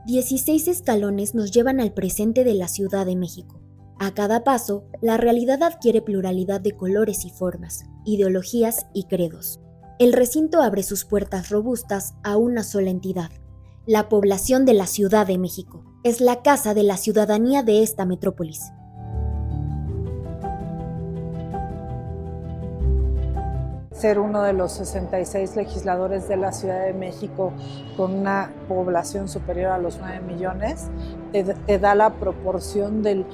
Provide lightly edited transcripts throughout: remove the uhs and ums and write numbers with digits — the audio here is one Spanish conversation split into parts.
16 escalones nos llevan al presente de la Ciudad de México. A cada paso, la realidad adquiere pluralidad de colores y formas, ideologías y credos. El recinto abre sus puertas robustas a una sola entidad, la población de la Ciudad de México. Es la casa de la ciudadanía de esta metrópolis. Ser uno de los 66 legisladores de la Ciudad de México con una población superior a los 9 millones, te da la proporción del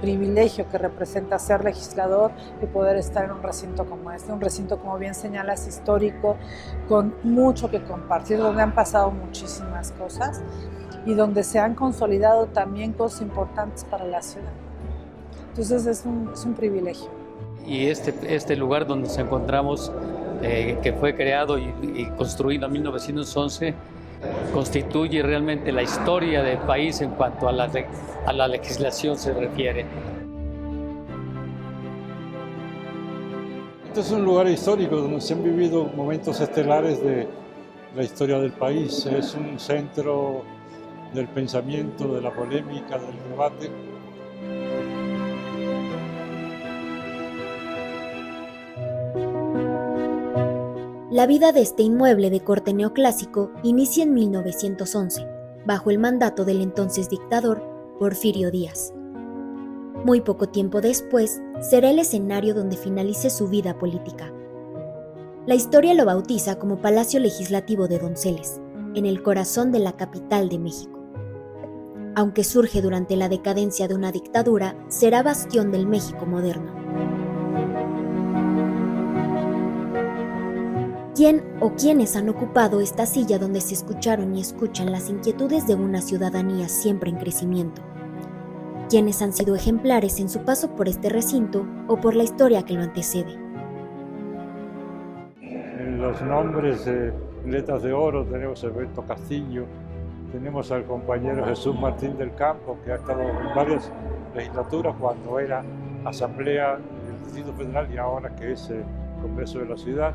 privilegio que representa ser legislador y poder estar en un recinto como este, un recinto, como bien señalas, histórico, con mucho que compartir, donde han pasado muchísimas cosas y donde se han consolidado también cosas importantes para la ciudad. Entonces es un privilegio. Y este lugar donde nos encontramos, que fue creado y construido en 1911, constituye realmente la historia del país en cuanto a la legislación se refiere. Este es un lugar histórico donde se han vivido momentos estelares de la historia del país. Es un centro del pensamiento, de la polémica, del debate. La vida de este inmueble de corte neoclásico inicia en 1911, bajo el mandato del entonces dictador Porfirio Díaz. Muy poco tiempo después, será el escenario donde finalice su vida política. La historia lo bautiza como Palacio Legislativo de Donceles, en el corazón de la capital de México. Aunque surge durante la decadencia de una dictadura, será bastión del México moderno. ¿Quién o quiénes han ocupado esta silla donde se escucharon y escuchan las inquietudes de una ciudadanía siempre en crecimiento? ¿Quiénes han sido ejemplares en su paso por este recinto o por la historia que lo antecede? En los nombres de letras de oro tenemos a Alberto Castillo, tenemos al compañero Jesús Martín del Campo, que ha estado en varias legislaturas cuando era Asamblea del Distrito Federal y ahora que es Congreso de la Ciudad.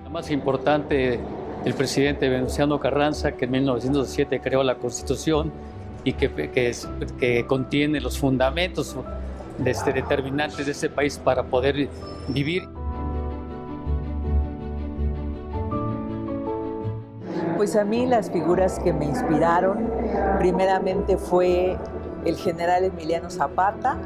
La más importante, el presidente Venustiano Carranza, que en 1907 creó la Constitución y que contiene los fundamentos determinantes de este país para poder vivir. Pues a mí las figuras que me inspiraron, primeramente fue el general Emiliano Zapata,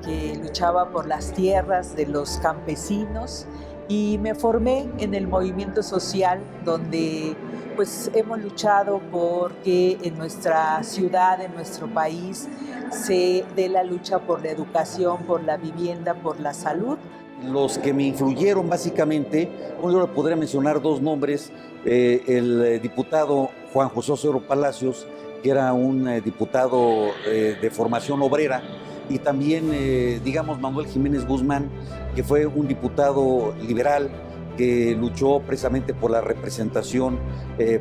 que luchaba por las tierras de los campesinos, y me formé en el movimiento social donde pues hemos luchado por que en nuestra ciudad, en nuestro país, se dé la lucha por la educación, por la vivienda, por la salud. Los que me influyeron básicamente, yo le podría mencionar dos nombres, el diputado Juan José Osorio Palacios, que era un diputado de formación obrera, y también, Manuel Jiménez Guzmán, que fue un diputado liberal que luchó precisamente por la representación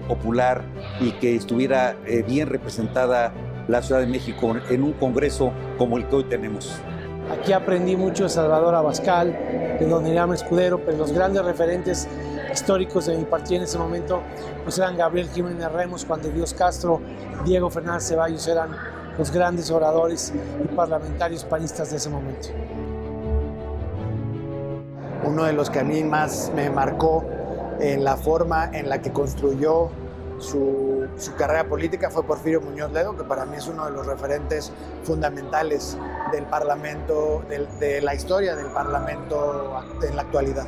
popular y que estuviera bien representada la Ciudad de México en un congreso como el que hoy tenemos. Aquí aprendí mucho de Salvador Abascal, de don Irán Escudero, pero los grandes referentes históricos de mi partido en ese momento pues eran Gabriel Jiménez Remos, Juan de Dios Castro, Diego Fernández Ceballos, eran los grandes oradores y parlamentarios panistas de ese momento. Uno de los que a mí más me marcó en la forma en la que construyó su carrera política fue Porfirio Muñoz Ledo, que para mí es uno de los referentes fundamentales del Parlamento, de la historia del Parlamento en la actualidad.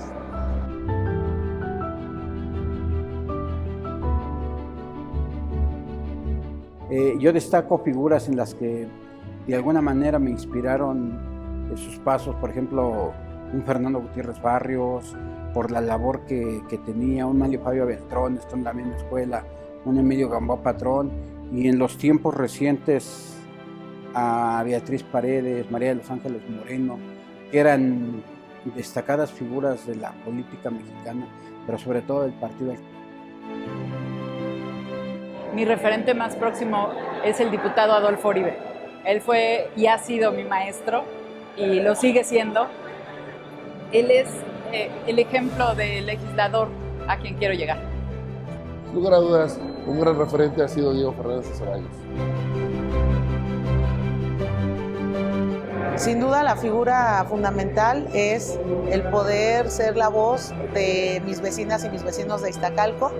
Yo destaco figuras en las que de alguna manera me inspiraron sus pasos, por ejemplo, un Fernando Gutiérrez Barrios, por la labor que tenía, un Manlio Fabio Beltrón, esto en la misma escuela, un Emilio Gamboa Patrón, y en los tiempos recientes a Beatriz Paredes, María de los Ángeles Moreno, que eran destacadas figuras de la política mexicana, pero sobre todo del partido. Mi referente más próximo es el diputado Adolfo Uribe. Él fue y ha sido mi maestro y lo sigue siendo. Él es el ejemplo de legislador a quien quiero llegar. sin lugar a dudas, un gran referente ha sido Diego Fernández de Ceballos. Sin duda la figura fundamental es el poder ser la voz de mis vecinas y mis vecinos de Iztacalco.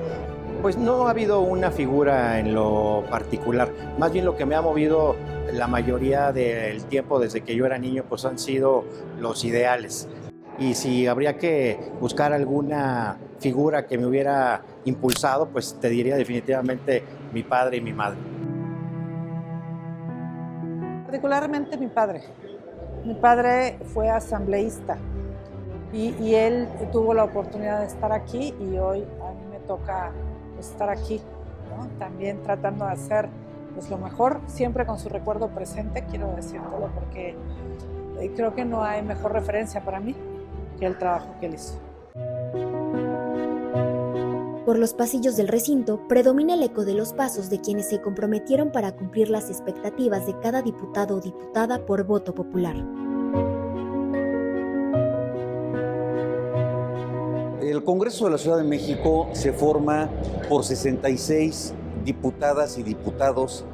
Pues no ha habido una figura en lo particular, más bien lo que me ha movido la mayoría del tiempo desde que yo era niño pues han sido los ideales. Y si habría que buscar alguna figura que me hubiera impulsado, pues te diría definitivamente mi padre y mi madre. Particularmente mi padre. Mi padre fue asambleísta y él tuvo la oportunidad de estar aquí y hoy a mí me toca estar aquí, ¿no? También tratando de hacer pues, lo mejor, siempre con su recuerdo presente, quiero decírtelo, porque creo que no hay mejor referencia para mí que el trabajo que él hizo. Por los pasillos del recinto predomina el eco de los pasos de quienes se comprometieron para cumplir las expectativas de cada diputado o diputada por voto popular. El Congreso de la Ciudad de México se forma por 66 diputadas y diputados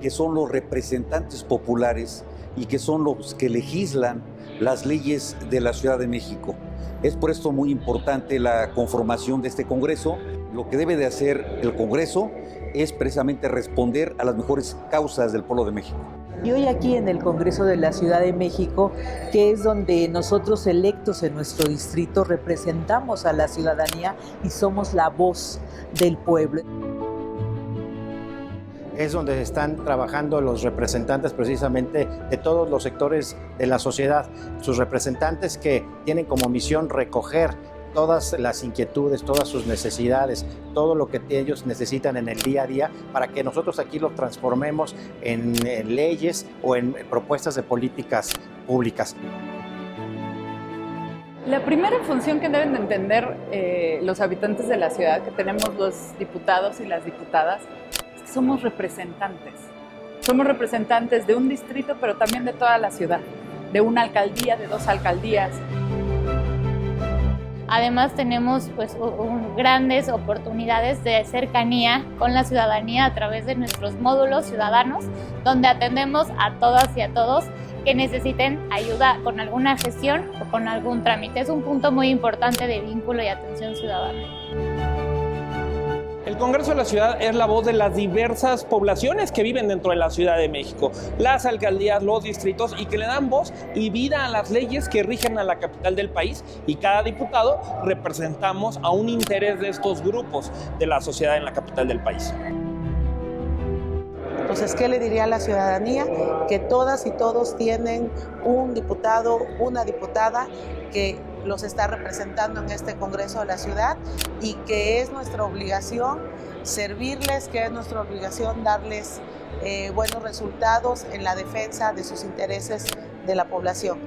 que son los representantes populares y que son los que legislan las leyes de la Ciudad de México. Es por esto muy importante la conformación de este Congreso. Lo que debe de hacer el Congreso es precisamente responder a las mejores causas del pueblo de México. Y hoy aquí en el Congreso de la Ciudad de México, que es donde nosotros electos en nuestro distrito representamos a la ciudadanía y somos la voz del pueblo. Es donde están trabajando los representantes precisamente de todos los sectores de la sociedad, sus representantes que tienen como misión recoger todas las inquietudes, todas sus necesidades, todo lo que ellos necesitan en el día a día para que nosotros aquí lo transformemos en leyes o en propuestas de políticas públicas. La primera función que deben de entender los habitantes de la ciudad, que tenemos los diputados y las diputadas, es que somos representantes. Somos representantes de un distrito, pero también de toda la ciudad, de una alcaldía, de 2 alcaldías. Además tenemos pues grandes oportunidades de cercanía con la ciudadanía a través de nuestros módulos ciudadanos, donde atendemos a todas y a todos que necesiten ayuda con alguna gestión o con algún trámite. Es un punto muy importante de vínculo y atención ciudadana. El Congreso de la Ciudad es la voz de las diversas poblaciones que viven dentro de la Ciudad de México, las alcaldías, los distritos, y que le dan voz y vida a las leyes que rigen a la capital del país, y cada diputado representamos a un interés de estos grupos de la sociedad en la capital del país. Entonces, ¿qué le diría a la ciudadanía? Que todas y todos tienen un diputado, una diputada que los está representando en este Congreso de la Ciudad y que es nuestra obligación servirles, que es nuestra obligación darles buenos resultados en la defensa de sus intereses de la población.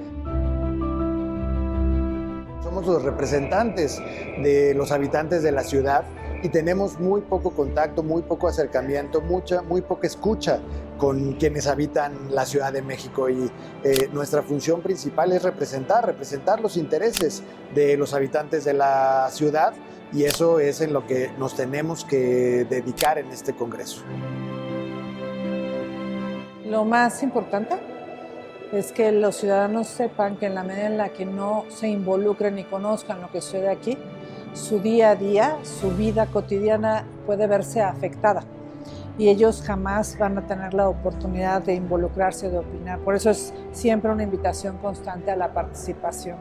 Somos los representantes de los habitantes de la ciudad y tenemos muy poco contacto, muy poco acercamiento, muy poca escucha con quienes habitan la Ciudad de México, y nuestra función principal es representar los intereses de los habitantes de la ciudad, y eso es en lo que nos tenemos que dedicar en este Congreso. Lo más importante es que los ciudadanos sepan que en la medida en la que no se involucren y conozcan lo que sucede aquí, su día a día, su vida cotidiana puede verse afectada y ellos jamás van a tener la oportunidad de involucrarse, de opinar. Por eso es siempre una invitación constante a la participación.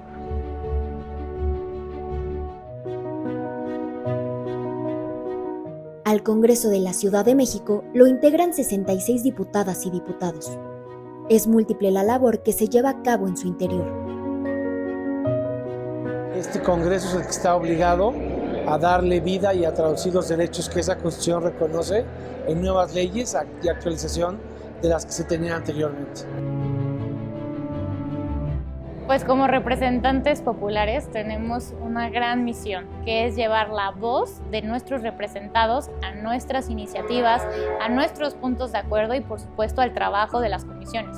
Al Congreso de la Ciudad de México lo integran 66 diputadas y diputados. Es múltiple la labor que se lleva a cabo en su interior. Este Congreso es el que está obligado a darle vida y a traducir los derechos que esa Constitución reconoce en nuevas leyes y actualización de las que se tenían anteriormente. Pues como representantes populares tenemos una gran misión, que es llevar la voz de nuestros representados a nuestras iniciativas, a nuestros puntos de acuerdo y por supuesto al trabajo de las comisiones.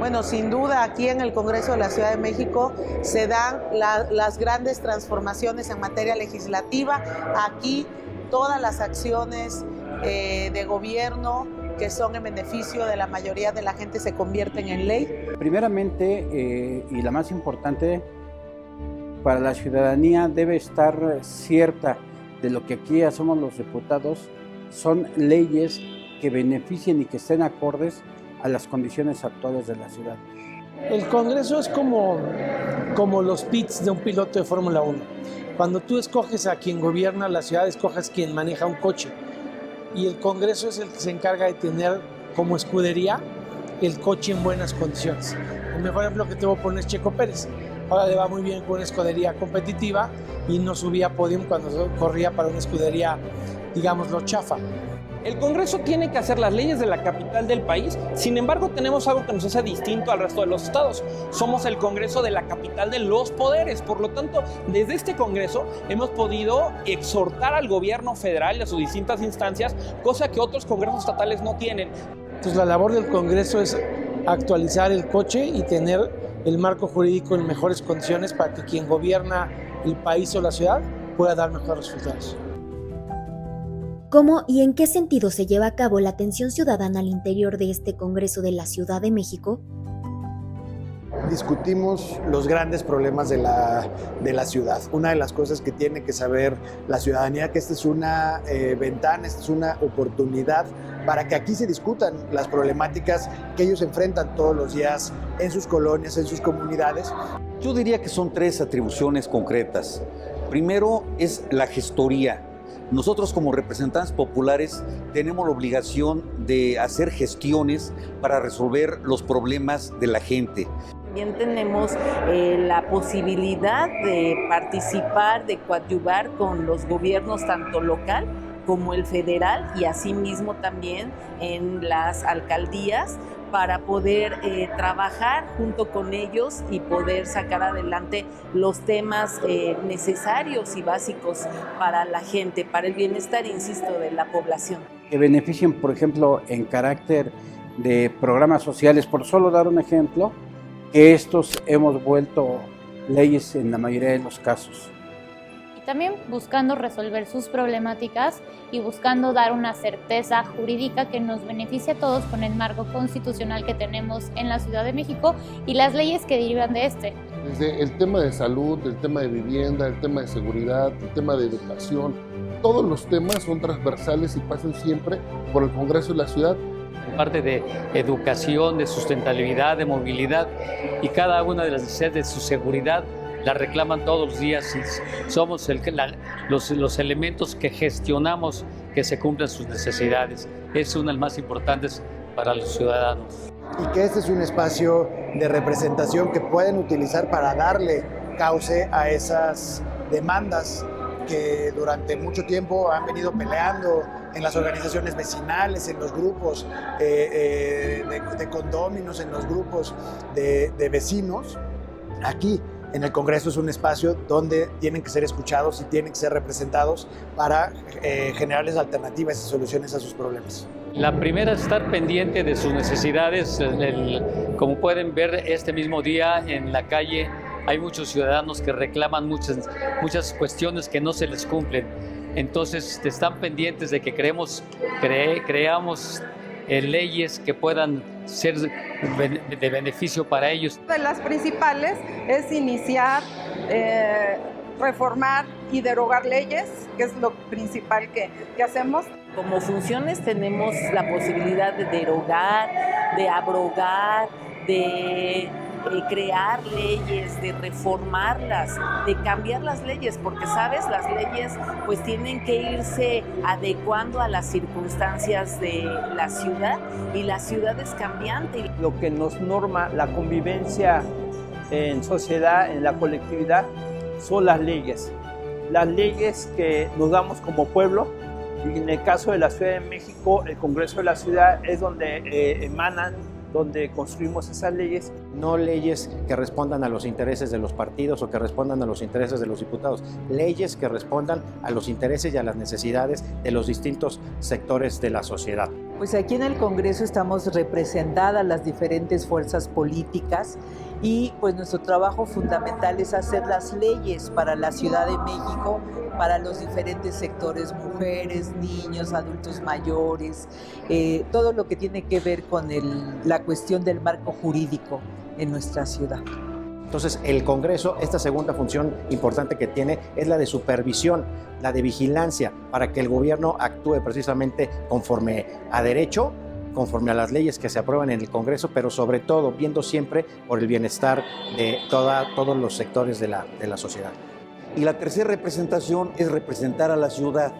Bueno, sin duda aquí en el Congreso de la Ciudad de México se dan las grandes transformaciones en materia legislativa. Aquí todas las acciones de gobierno que son en beneficio de la mayoría de la gente se convierten en ley. Primeramente, y la más importante, para la ciudadanía debe estar cierta de lo que aquí hacemos los diputados, son leyes que beneficien y que estén acordes a las condiciones actuales de la ciudad. El Congreso es como los pits de un piloto de Fórmula 1. Cuando tú escoges a quien gobierna la ciudad, escoges quien maneja un coche. Y el Congreso es el que se encarga de tener como escudería el coche en buenas condiciones. El mejor ejemplo que te voy a poner es Checo Pérez. Ahora le va muy bien con una escudería competitiva y no subía a podium cuando corría para una escudería, digámoslo, chafa. El Congreso tiene que hacer las leyes de la capital del país, sin embargo tenemos algo que nos hace distinto al resto de los estados. Somos el Congreso de la capital de los poderes, por lo tanto, desde este Congreso hemos podido exhortar al gobierno federal y a sus distintas instancias, cosa que otros congresos estatales no tienen. Entonces la labor del Congreso es actualizar el coche y tener el marco jurídico en mejores condiciones para que quien gobierna el país o la ciudad pueda dar mejores resultados. ¿Cómo y en qué sentido se lleva a cabo la atención ciudadana al interior de este Congreso de la Ciudad de México? Discutimos los grandes problemas de la ciudad. Una de las cosas que tiene que saber la ciudadanía que esta es una ventana, esta es una oportunidad para que aquí se discutan las problemáticas que ellos enfrentan todos los días en sus colonias, en sus comunidades. Yo diría que son 3 atribuciones concretas. Primero es la gestoría. Nosotros como representantes populares tenemos la obligación de hacer gestiones para resolver los problemas de la gente. También tenemos la posibilidad de participar, de coadyuvar con los gobiernos tanto local como el federal y asimismo también en las alcaldías para poder trabajar junto con ellos y poder sacar adelante los temas necesarios y básicos para la gente, para el bienestar, insisto, de la población. Que beneficien, por ejemplo, en carácter de programas sociales, por solo dar un ejemplo, que estos hemos vuelto leyes en la mayoría de los casos. También buscando resolver sus problemáticas y buscando dar una certeza jurídica que nos beneficie a todos con el marco constitucional que tenemos en la Ciudad de México y las leyes que derivan de este. Desde el tema de salud, el tema de vivienda, el tema de seguridad, el tema de educación, todos los temas son transversales y pasan siempre por el Congreso de la Ciudad. Parte de educación, de sustentabilidad, de movilidad y cada una de las necesidades de su seguridad la reclaman todos los días y somos los elementos que gestionamos que se cumplan sus necesidades. Es una de las más importantes para los ciudadanos. Y que este es un espacio de representación que pueden utilizar para darle cauce a esas demandas que durante mucho tiempo han venido peleando en las organizaciones vecinales, en los grupos de condóminos, en los grupos de vecinos. Aquí en el Congreso es un espacio donde tienen que ser escuchados y tienen que ser representados para generarles alternativas y soluciones a sus problemas. La primera es estar pendiente de sus necesidades. Como pueden ver, este mismo día en la calle hay muchos ciudadanos que reclaman muchas cuestiones que no se les cumplen. Entonces están pendientes de que creamos leyes que puedan ser de beneficio para ellos. De las principales es iniciar, reformar y derogar leyes, que es lo principal que hacemos. Como funciones tenemos la posibilidad de derogar, de abrogar, de crear leyes, de reformarlas, de cambiar las leyes, porque sabes, las leyes pues tienen que irse adecuando a las circunstancias de la ciudad y la ciudad es cambiante. Lo que nos norma la convivencia en sociedad, en la colectividad, son las leyes que nos damos como pueblo. Y en el caso de la Ciudad de México, el Congreso de la Ciudad es donde emanan, donde construimos esas leyes. No leyes que respondan a los intereses de los partidos o que respondan a los intereses de los diputados, leyes que respondan a los intereses y a las necesidades de los distintos sectores de la sociedad. Pues aquí en el Congreso estamos representadas las diferentes fuerzas políticas y pues nuestro trabajo fundamental es hacer las leyes para la Ciudad de México, para los diferentes sectores, mujeres, niños, adultos mayores, todo lo que tiene que ver con la cuestión del marco jurídico en nuestra ciudad. Entonces, el Congreso, esta segunda función importante que tiene es la de supervisión, la de vigilancia, para que el gobierno actúe precisamente conforme a derecho, conforme a las leyes que se aprueban en el Congreso, pero sobre todo viendo siempre por el bienestar de todos los sectores de la sociedad. Y la tercera representación es representar a la ciudad,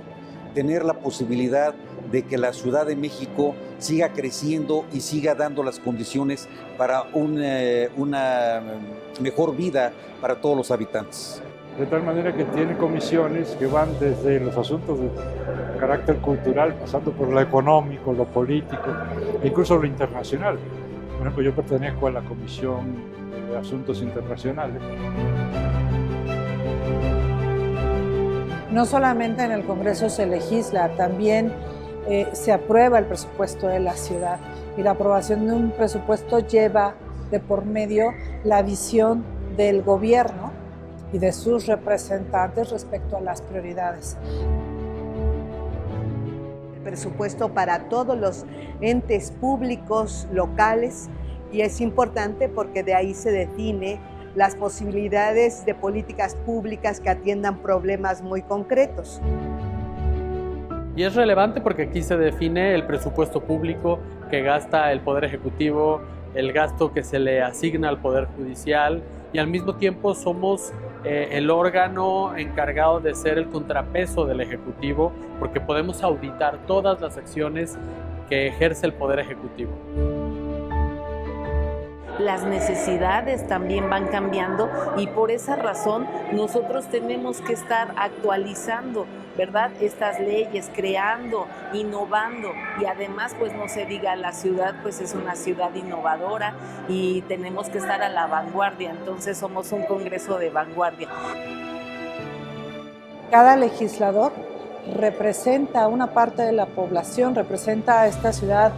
tener la posibilidad de que la Ciudad de México siga creciendo y siga dando las condiciones para una mejor vida para todos los habitantes. De tal manera que tiene comisiones que van desde los asuntos de carácter cultural, pasando por lo económico, lo político, e incluso lo internacional. Por ejemplo, yo pertenezco a la Comisión de Asuntos Internacionales. No solamente en el Congreso se legisla, también se aprueba el presupuesto de la ciudad, y la aprobación de un presupuesto lleva de por medio la visión del gobierno y de sus representantes respecto a las prioridades. El presupuesto para todos los entes públicos locales, y es importante porque de ahí se define las posibilidades de políticas públicas que atiendan problemas muy concretos. Y es relevante porque aquí se define el presupuesto público que gasta el Poder Ejecutivo, el gasto que se le asigna al Poder Judicial, y al mismo tiempo somos el órgano encargado de ser el contrapeso del Ejecutivo, porque podemos auditar todas las acciones que ejerce el Poder Ejecutivo. Las necesidades también van cambiando y por esa razón nosotros tenemos que estar actualizando, ¿verdad?, estas leyes, creando, innovando, y además pues no se diga, la ciudad pues es una ciudad innovadora y tenemos que estar a la vanguardia, entonces somos un Congreso de vanguardia. Cada legislador representa una parte de la población, representa a esta ciudad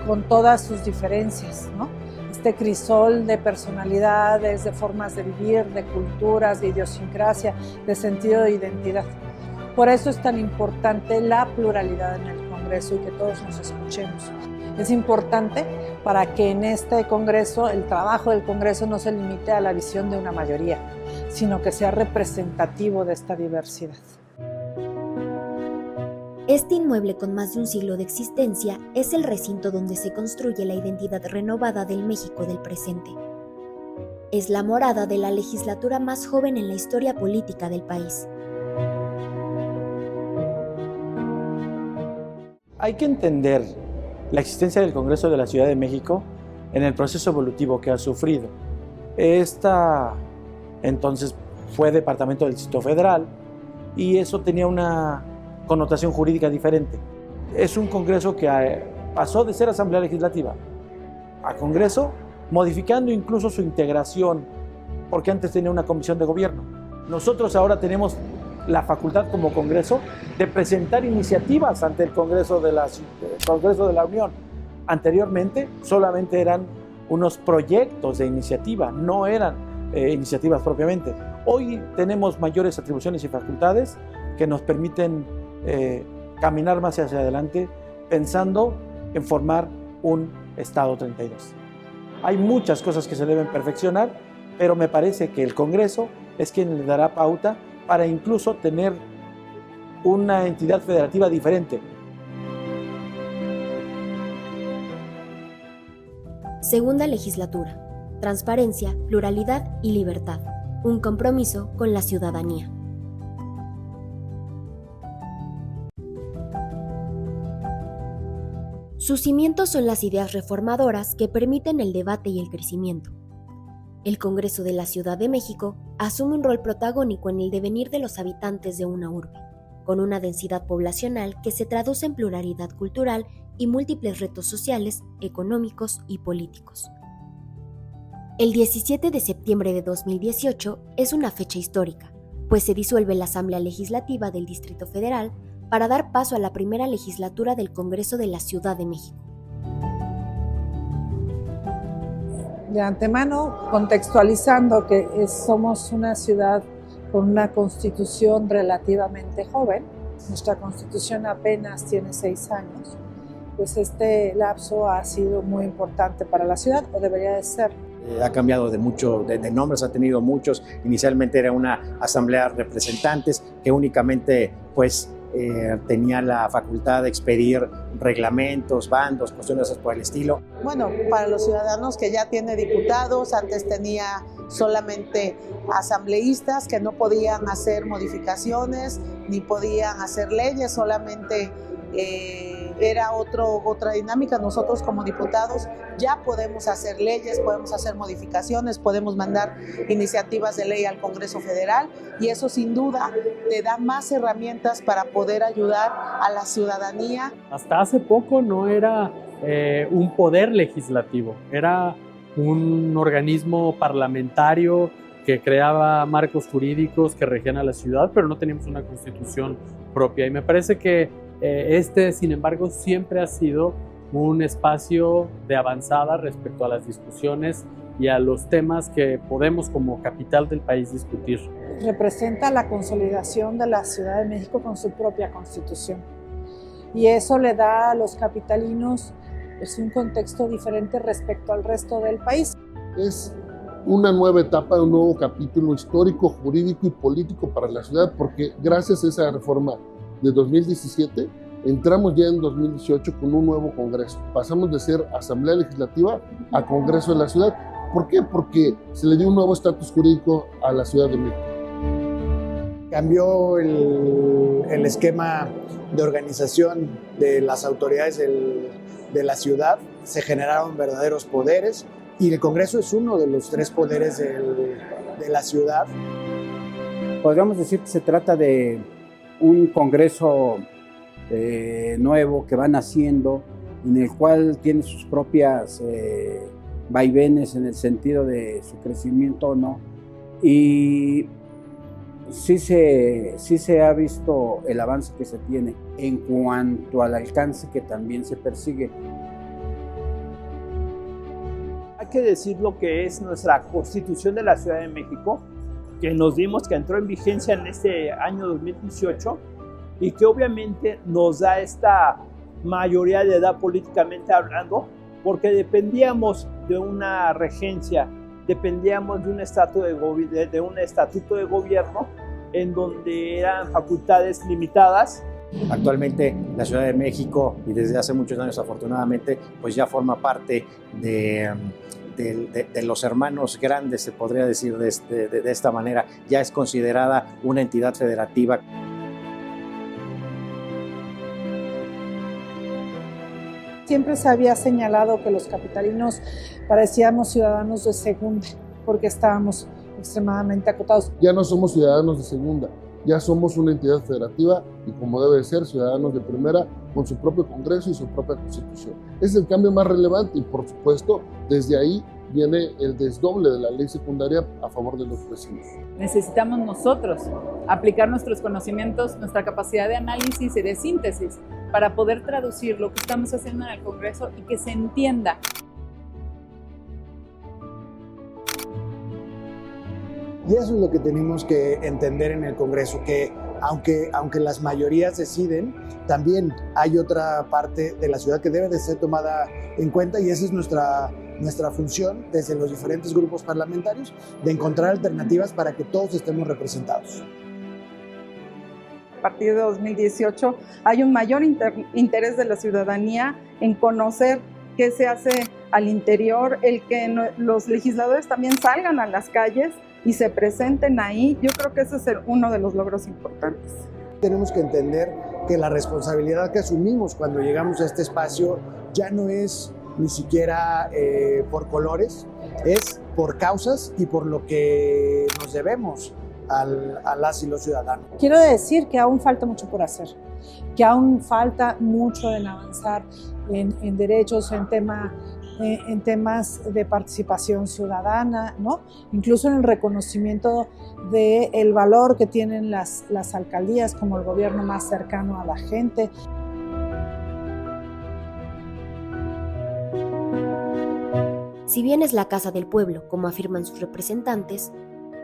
con todas sus diferencias, ¿no? Este crisol de personalidades, de formas de vivir, de culturas, de idiosincrasia, de sentido de identidad. Por eso es tan importante la pluralidad en el Congreso y que todos nos escuchemos. Es importante para que en este Congreso, el trabajo del Congreso no se limite a la visión de una mayoría, sino que sea representativo de esta diversidad. Este inmueble con más de un siglo de existencia es el recinto donde se construye la identidad renovada del México del presente. Es la morada de la legislatura más joven en la historia política del país. Hay que entender la existencia del Congreso de la Ciudad de México en el proceso evolutivo que ha sufrido. Esta entonces fue departamento del Distrito Federal y eso tenía una connotación jurídica diferente. Es un Congreso que pasó de ser Asamblea Legislativa a Congreso, modificando incluso su integración, porque antes tenía una comisión de gobierno. Nosotros ahora tenemos la facultad como Congreso de presentar iniciativas ante el Congreso de la Unión. Anteriormente solamente eran unos proyectos de iniciativa, no eran iniciativas propiamente. Hoy tenemos mayores atribuciones y facultades que nos permiten caminar más hacia adelante pensando en formar un Estado 32. Hay muchas cosas que se deben perfeccionar, pero me parece que el Congreso es quien le dará pauta para incluso tener una entidad federativa diferente. Segunda legislatura. Transparencia, pluralidad y libertad. Un compromiso con la ciudadanía. Sus cimientos son las ideas reformadoras que permiten el debate y el crecimiento. El Congreso de la Ciudad de México asume un rol protagónico en el devenir de los habitantes de una urbe, con una densidad poblacional que se traduce en pluralidad cultural y múltiples retos sociales, económicos y políticos. El 17 de septiembre de 2018 es una fecha histórica, pues se disuelve la Asamblea Legislativa del Distrito Federal para dar paso a la primera legislatura del Congreso de la Ciudad de México. De antemano, contextualizando que somos una ciudad con una constitución relativamente joven, nuestra constitución apenas tiene 6 años, pues este lapso ha sido muy importante para la ciudad, o debería de ser. Ha cambiado de nombres, ha tenido muchos. Inicialmente era una asamblea de representantes que únicamente pues tenía la facultad de expedir reglamentos, bandos, cuestiones por el estilo. Bueno, para los ciudadanos que ya tiene diputados, antes tenía solamente asambleístas que no podían hacer modificaciones ni podían hacer leyes, solamente era otra dinámica. Nosotros como diputados ya podemos hacer leyes, podemos hacer modificaciones, podemos mandar iniciativas de ley al Congreso Federal, y eso sin duda te da más herramientas para poder ayudar a la ciudadanía. Hasta hace poco no era un poder legislativo, era un organismo parlamentario que creaba marcos jurídicos que regían a la ciudad, pero no teníamos una constitución propia. Y me parece que sin embargo, siempre ha sido un espacio de avanzada respecto a las discusiones y a los temas que podemos como capital del país discutir. Representa la consolidación de la Ciudad de México con su propia constitución. Y eso le da a los capitalinos un contexto diferente respecto al resto del país. Es una nueva etapa, un nuevo capítulo histórico, jurídico y político para la ciudad, porque gracias a esa reforma de 2017, entramos ya en 2018 con un nuevo Congreso. Pasamos de ser Asamblea Legislativa a Congreso de la Ciudad. ¿Por qué? Porque se le dio un nuevo estatus jurídico a la Ciudad de México. Cambió el esquema de organización de las autoridades de la ciudad, se generaron verdaderos poderes y el Congreso es uno de los 3 poderes de la ciudad. Podríamos decir que se trata de un Congreso nuevo que va naciendo, en el cual tiene sus propias vaivenes en el sentido de su crecimiento o no, y sí se ha visto el avance que se tiene en cuanto al alcance que también se persigue. Hay que decir lo que es nuestra Constitución de la Ciudad de México, que nos dimos, que entró en vigencia en este año 2018 y que obviamente nos da esta mayoría de edad políticamente hablando, porque dependíamos de una regencia, dependíamos de un estatuto de gobierno en donde eran facultades limitadas. Actualmente la Ciudad de México, y desde hace muchos años afortunadamente, pues ya forma parte de los hermanos grandes, se podría decir de esta manera. Ya es considerada una entidad federativa. Siempre se había señalado que los capitalinos parecíamos ciudadanos de segunda, porque estábamos extremadamente acotados. Ya no somos ciudadanos de segunda, ya somos una entidad federativa y, como debe ser, ciudadanos de primera, con su propio Congreso y su propia Constitución. Es el cambio más relevante y, por supuesto, desde ahí viene el desdoble de la ley secundaria a favor de los vecinos. Necesitamos nosotros aplicar nuestros conocimientos, nuestra capacidad de análisis y de síntesis para poder traducir lo que estamos haciendo en el Congreso y que se entienda. Y eso es lo que tenemos que entender en el Congreso, que aunque las mayorías deciden, también hay otra parte de la ciudad que debe de ser tomada en cuenta, y esa es nuestra función desde los diferentes grupos parlamentarios, de encontrar alternativas para que todos estemos representados. A partir de 2018 hay un mayor interés de la ciudadanía en conocer qué se hace al interior, el que los legisladores también salgan a las calles y se presenten ahí. Yo creo que ese es uno de los logros importantes. Tenemos que entender que la responsabilidad que asumimos cuando llegamos a este espacio ya no es ni siquiera por colores, es por causas y por lo que nos debemos a las y los ciudadanos. Quiero decir que aún falta mucho por hacer, que aún falta mucho en avanzar en derechos, en tema en temas de participación ciudadana, ¿no? Incluso en el reconocimiento del valor que tienen las alcaldías como el gobierno más cercano a la gente. Si bien es la casa del pueblo, como afirman sus representantes,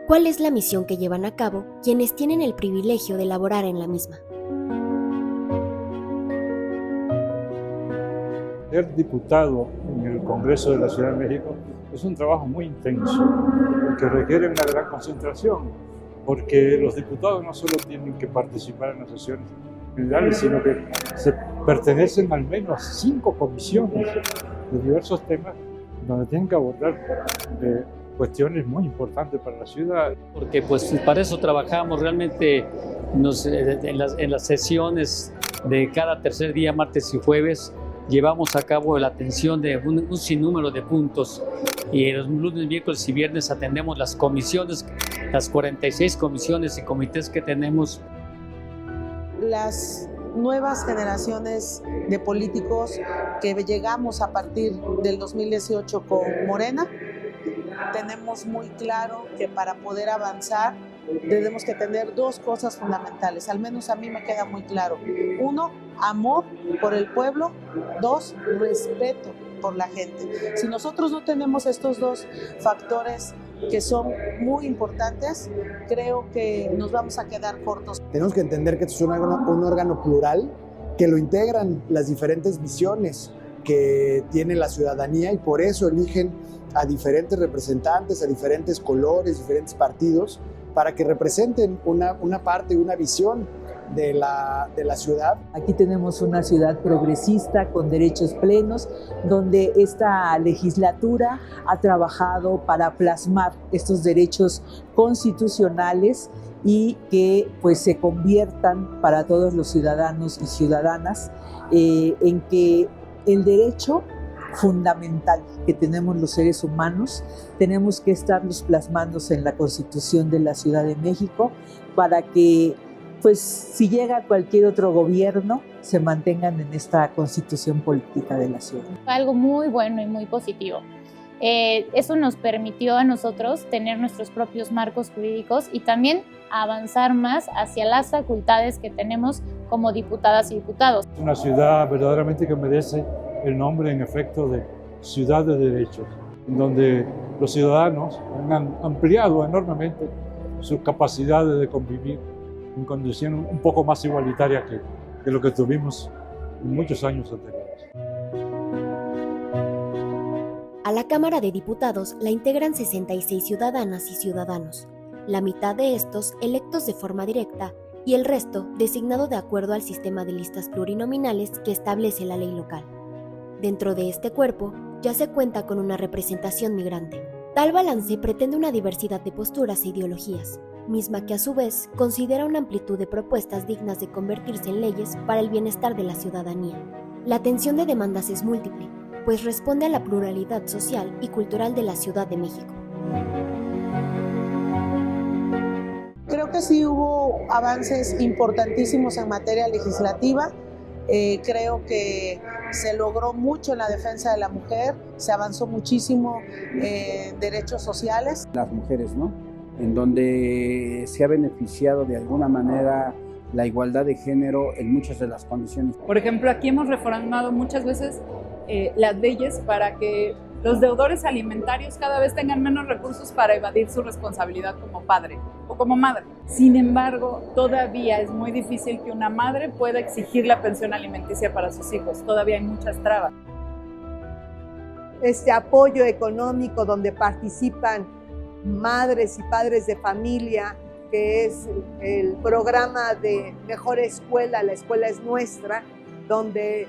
¿cuál es la misión que llevan a cabo quienes tienen el privilegio de laborar en la misma? Ser diputado en el Congreso de la Ciudad de México es un trabajo muy intenso, que requiere una gran concentración, porque los diputados no solo tienen que participar en las sesiones generales, sino que pertenecen al menos a 5 comisiones de diversos temas donde tienen que abordar cuestiones muy importantes para la ciudad. Porque pues para eso trabajamos realmente en las sesiones de cada tercer día, martes y jueves, llevamos a cabo la atención de un sinnúmero de puntos y los lunes, miércoles y viernes atendemos las comisiones, las 46 comisiones y comités que tenemos. Las nuevas generaciones de políticos que llegamos a partir del 2018 con Morena, tenemos muy claro que para poder avanzar tenemos que tener 2 cosas fundamentales, al menos a mí me queda muy claro. 1, amor por el pueblo. 2, respeto por la gente. Si nosotros no tenemos estos 2 factores que son muy importantes, creo que nos vamos a quedar cortos. Tenemos que entender que esto es un órgano plural, que lo integran las diferentes visiones que tiene la ciudadanía y por eso eligen a diferentes representantes, a diferentes colores, diferentes partidos, para que representen una parte, una visión de la ciudad. Aquí tenemos una ciudad progresista con derechos plenos, donde esta legislatura ha trabajado para plasmar estos derechos constitucionales y que pues se conviertan para todos los ciudadanos y ciudadanas en que el derecho fundamental que tenemos los seres humanos, tenemos que estarlos plasmándose en la Constitución de la Ciudad de México para que, pues, si llega cualquier otro gobierno, se mantengan en esta Constitución política de la ciudad. Fue algo muy bueno y muy positivo. Eso nos permitió a nosotros tener nuestros propios marcos jurídicos y también avanzar más hacia las facultades que tenemos como diputadas y diputados. Una ciudad verdaderamente que merece el nombre en efecto de ciudad de derechos, en donde los ciudadanos han ampliado enormemente sus capacidades de convivir en condiciones un poco más igualitarias que lo que tuvimos en muchos años anteriores. A la Cámara de Diputados la integran 66 ciudadanas y ciudadanos, la mitad de estos electos de forma directa y el resto designado de acuerdo al sistema de listas plurinominales que establece la ley local. Dentro de este cuerpo ya se cuenta con una representación migrante. Tal balance pretende una diversidad de posturas e ideologías, misma que a su vez considera una amplitud de propuestas dignas de convertirse en leyes para el bienestar de la ciudadanía. La atención de demandas es múltiple, pues responde a la pluralidad social y cultural de la Ciudad de México. Creo que sí hubo avances importantísimos en materia legislativa. Creo que se logró mucho en la defensa de la mujer, se avanzó muchísimo en derechos sociales. Las mujeres, ¿no? En donde se ha beneficiado de alguna manera la igualdad de género en muchas de las condiciones. Por ejemplo, aquí hemos reformado muchas veces las leyes para que los deudores alimentarios cada vez tengan menos recursos para evadir su responsabilidad como padre o como madre. Sin embargo, todavía es muy difícil que una madre pueda exigir la pensión alimenticia para sus hijos. Todavía hay muchas trabas. Este apoyo económico donde participan madres y padres de familia, que es el programa de Mejor Escuela, la escuela es nuestra, donde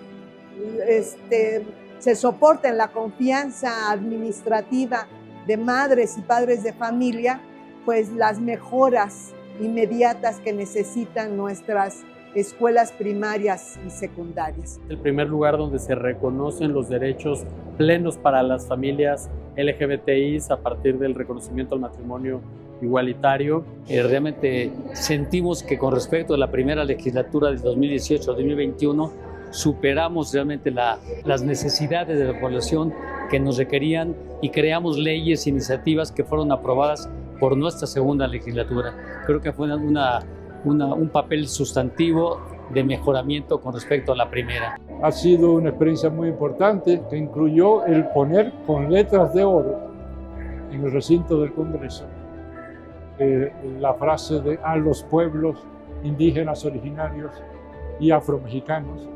se soporta en la confianza administrativa de madres y padres de familia, pues las mejoras inmediatas que necesitan nuestras escuelas primarias y secundarias. El primer lugar donde se reconocen los derechos plenos para las familias LGBTI a partir del reconocimiento al matrimonio igualitario. Realmente sentimos que con respecto a la primera legislatura de 2018-2021 superamos realmente las necesidades de la población que nos requerían y creamos leyes e iniciativas que fueron aprobadas por nuestra segunda legislatura. Creo que fue un papel sustantivo de mejoramiento con respecto a la primera. Ha sido una experiencia muy importante que incluyó el poner con letras de oro en el recinto del Congreso la frase de a los pueblos indígenas originarios y afromexicanos,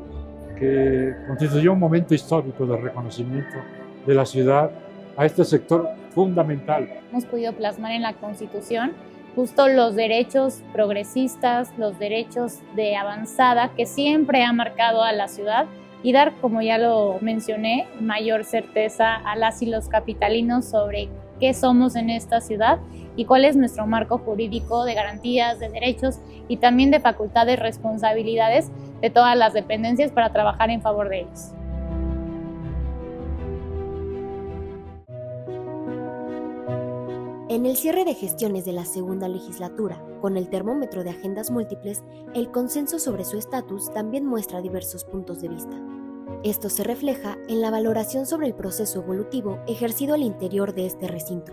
que constituyó un momento histórico de reconocimiento de la ciudad a este sector fundamental. Hemos podido plasmar en la Constitución justo los derechos progresistas, los derechos de avanzada que siempre ha marcado a la ciudad y dar, como ya lo mencioné, mayor certeza a las y los capitalinos sobre qué somos en esta ciudad y cuál es nuestro marco jurídico de garantías, de derechos y también de facultades, responsabilidades de todas las dependencias para trabajar en favor de ellos. En el cierre de gestiones de la segunda legislatura, con el termómetro de agendas múltiples, el consenso sobre su estatus también muestra diversos puntos de vista. Esto se refleja en la valoración sobre el proceso evolutivo ejercido al interior de este recinto.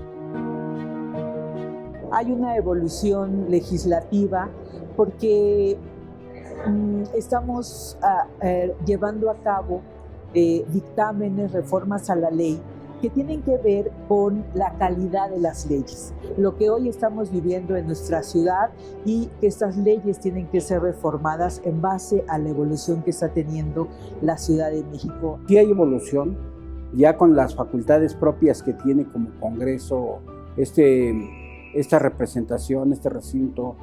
Hay una evolución legislativa porque estamos llevando a cabo dictámenes, reformas a la ley que tienen que ver con la calidad de las leyes, lo que hoy estamos viviendo en nuestra ciudad y que estas leyes tienen que ser reformadas en base a la evolución que está teniendo la Ciudad de México. Sí hay evolución, ya con las facultades propias que tiene como Congreso, esta representación, este recinto,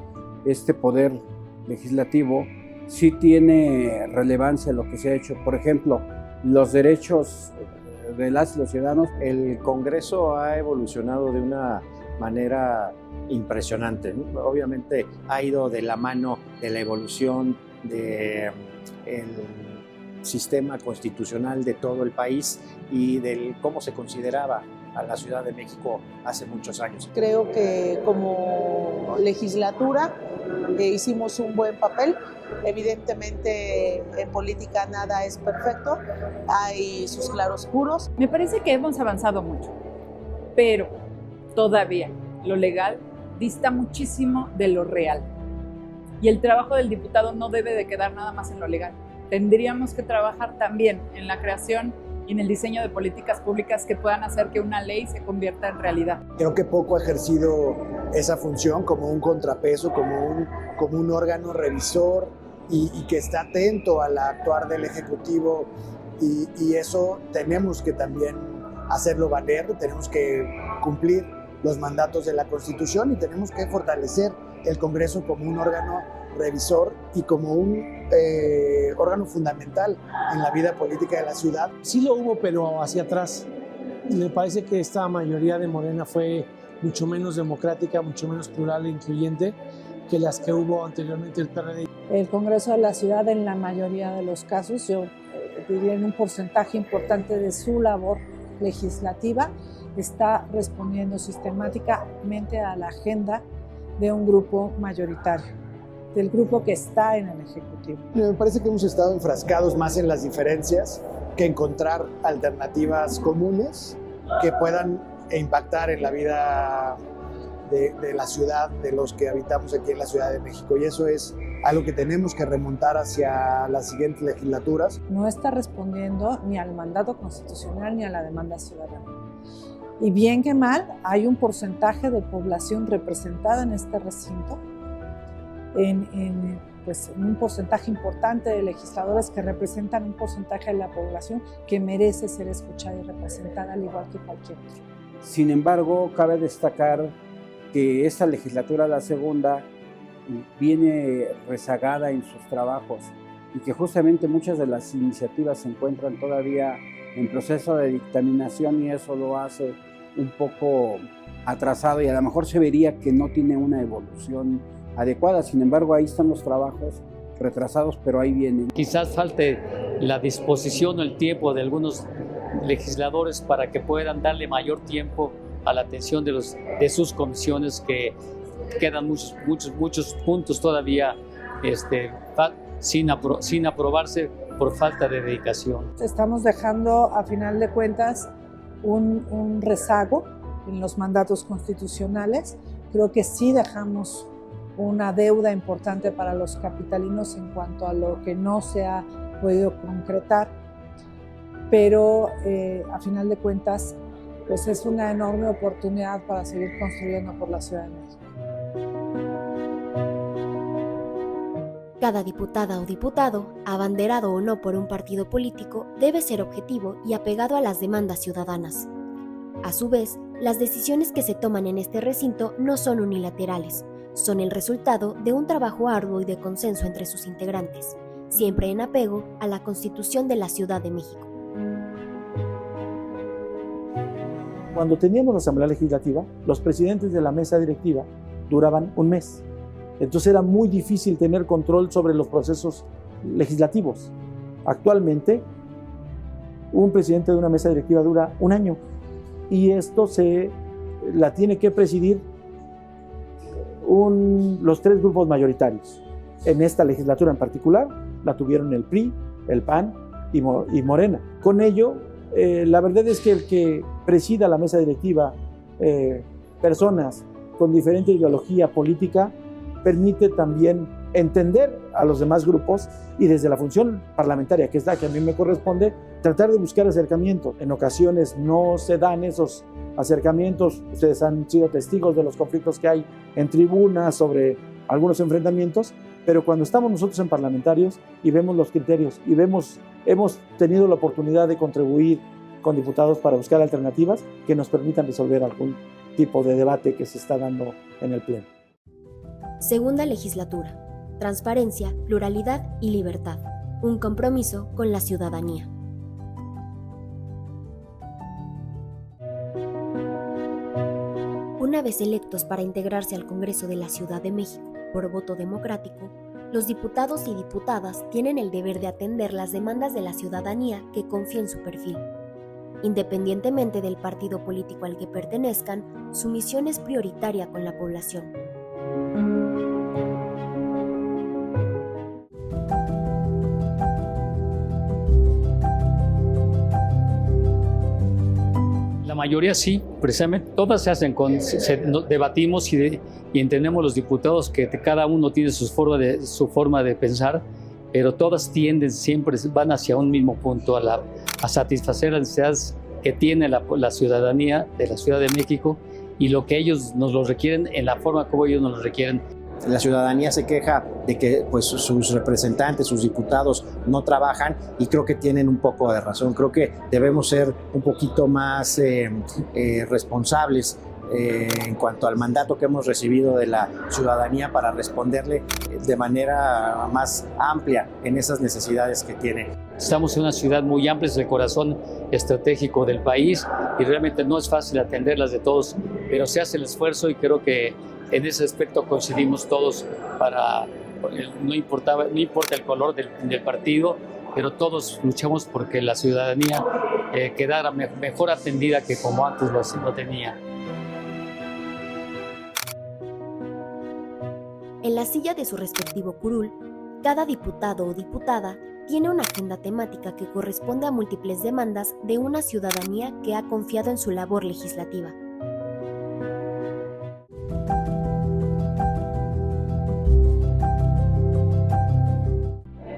este poder legislativo, sí tiene relevancia lo que se ha hecho. Por ejemplo, los derechos de las y los ciudadanos. El Congreso ha evolucionado de una manera impresionante, ¿no? Obviamente ha ido de la mano de la evolución del sistema constitucional de todo el país y del cómo se consideraba a la Ciudad de México hace muchos años. Creo que como legislatura hicimos un buen papel. Evidentemente en política nada es perfecto, hay sus claroscuros. Me parece que hemos avanzado mucho, pero todavía lo legal dista muchísimo de lo real. Y el trabajo del diputado no debe de quedar nada más en lo legal. Tendríamos que trabajar también en la creación y en el diseño de políticas públicas que puedan hacer que una ley se convierta en realidad. Creo que poco ha ejercido esa función como un contrapeso, como un órgano revisor y que está atento al actuar del Ejecutivo y eso tenemos que también hacerlo valer, tenemos que cumplir los mandatos de la Constitución y tenemos que fortalecer el Congreso como un órgano revisor y como un órgano fundamental en la vida política de la ciudad. Sí lo hubo, pero hacia atrás. Me parece que esta mayoría de Morena fue mucho menos democrática, mucho menos plural e incluyente que las que hubo anteriormente el PRD. El Congreso de la Ciudad, en la mayoría de los casos, yo diría en un porcentaje importante de su labor legislativa, está respondiendo sistemáticamente a la agenda de un grupo mayoritario, del grupo que está en el Ejecutivo. Me parece que hemos estado enfrascados más en las diferencias que encontrar alternativas comunes que puedan impactar en la vida de la ciudad, de los que habitamos aquí en la Ciudad de México. Y eso es algo que tenemos que remontar hacia las siguientes legislaturas. No está respondiendo ni al mandato constitucional ni a la demanda ciudadana. Y bien que mal, hay un porcentaje de población representada en este recinto, en un porcentaje importante de legisladores que representan un porcentaje de la población que merece ser escuchada y representada al igual que cualquier otro. Sin embargo, cabe destacar que esta legislatura, la segunda, viene rezagada en sus trabajos y que justamente muchas de las iniciativas se encuentran todavía en proceso de dictaminación y eso lo hace un poco atrasado y a lo mejor se vería que no tiene una evolución adecuada. Sin embargo, ahí están los trabajos retrasados, pero ahí vienen. Quizás falte la disposición o el tiempo de algunos legisladores para que puedan darle mayor tiempo a la atención de sus comisiones, que quedan muchos puntos todavía sin aprobarse por falta de dedicación. Estamos dejando, a final de cuentas, un rezago en los mandatos constitucionales. Creo que sí dejamos una deuda importante para los capitalinos en cuanto a lo que no se ha podido concretar, pero a final de cuentas pues es una enorme oportunidad para seguir construyendo por la Ciudad de México. Cada diputada o diputado, abanderado o no por un partido político, debe ser objetivo y apegado a las demandas ciudadanas. A su vez, las decisiones que se toman en este recinto no son unilaterales, son el resultado de un trabajo arduo y de consenso entre sus integrantes, siempre en apego a la Constitución de la Ciudad de México. Cuando teníamos la Asamblea Legislativa, los presidentes de la mesa directiva duraban un mes. Entonces era muy difícil tener control sobre los procesos legislativos. Actualmente, un presidente de una mesa directiva dura un año y esto la tiene que presidir los tres grupos mayoritarios. En esta legislatura en particular la tuvieron el PRI, el PAN y Morena. Con ello, la verdad es que el que presida la mesa directiva, personas con diferente ideología política, permite también entender a los demás grupos y desde la función parlamentaria, que es la que a mí me corresponde, tratar de buscar acercamientos. En ocasiones no se dan esos acercamientos, ustedes han sido testigos de los conflictos que hay en tribunas sobre algunos enfrentamientos, pero cuando estamos nosotros en parlamentarios y vemos los criterios y hemos tenido la oportunidad de contribuir con diputados para buscar alternativas que nos permitan resolver algún tipo de debate que se está dando en el Pleno. Segunda legislatura. Transparencia, pluralidad y libertad. Un compromiso con la ciudadanía. Una vez electos para integrarse al Congreso de la Ciudad de México por voto democrático, los diputados y diputadas tienen el deber de atender las demandas de la ciudadanía que confía en su perfil. Independientemente del partido político al que pertenezcan, su misión es prioritaria con la población. La mayoría sí, precisamente todas se hacen debatimos y entendemos los diputados que cada uno tiene su forma de pensar, pero todas tienden siempre, van hacia un mismo punto, a satisfacer las necesidades que tiene la ciudadanía de la Ciudad de México y lo que ellos nos lo requieren en la forma como ellos nos lo requieren. La ciudadanía se queja de que pues, sus representantes, sus diputados no trabajan y creo que tienen un poco de razón. Creo que debemos ser un poquito más responsables en cuanto al mandato que hemos recibido de la ciudadanía para responderle de manera más amplia en esas necesidades que tiene. Estamos en una ciudad muy amplia, es el corazón estratégico del país y realmente no es fácil atenderlas de todos, pero se hace el esfuerzo y creo que en ese aspecto coincidimos todos no importa el color del partido, pero todos luchamos porque la ciudadanía quedara mejor atendida que como antes lo tenía. En la silla de su respectivo curul, cada diputado o diputada tiene una agenda temática que corresponde a múltiples demandas de una ciudadanía que ha confiado en su labor legislativa.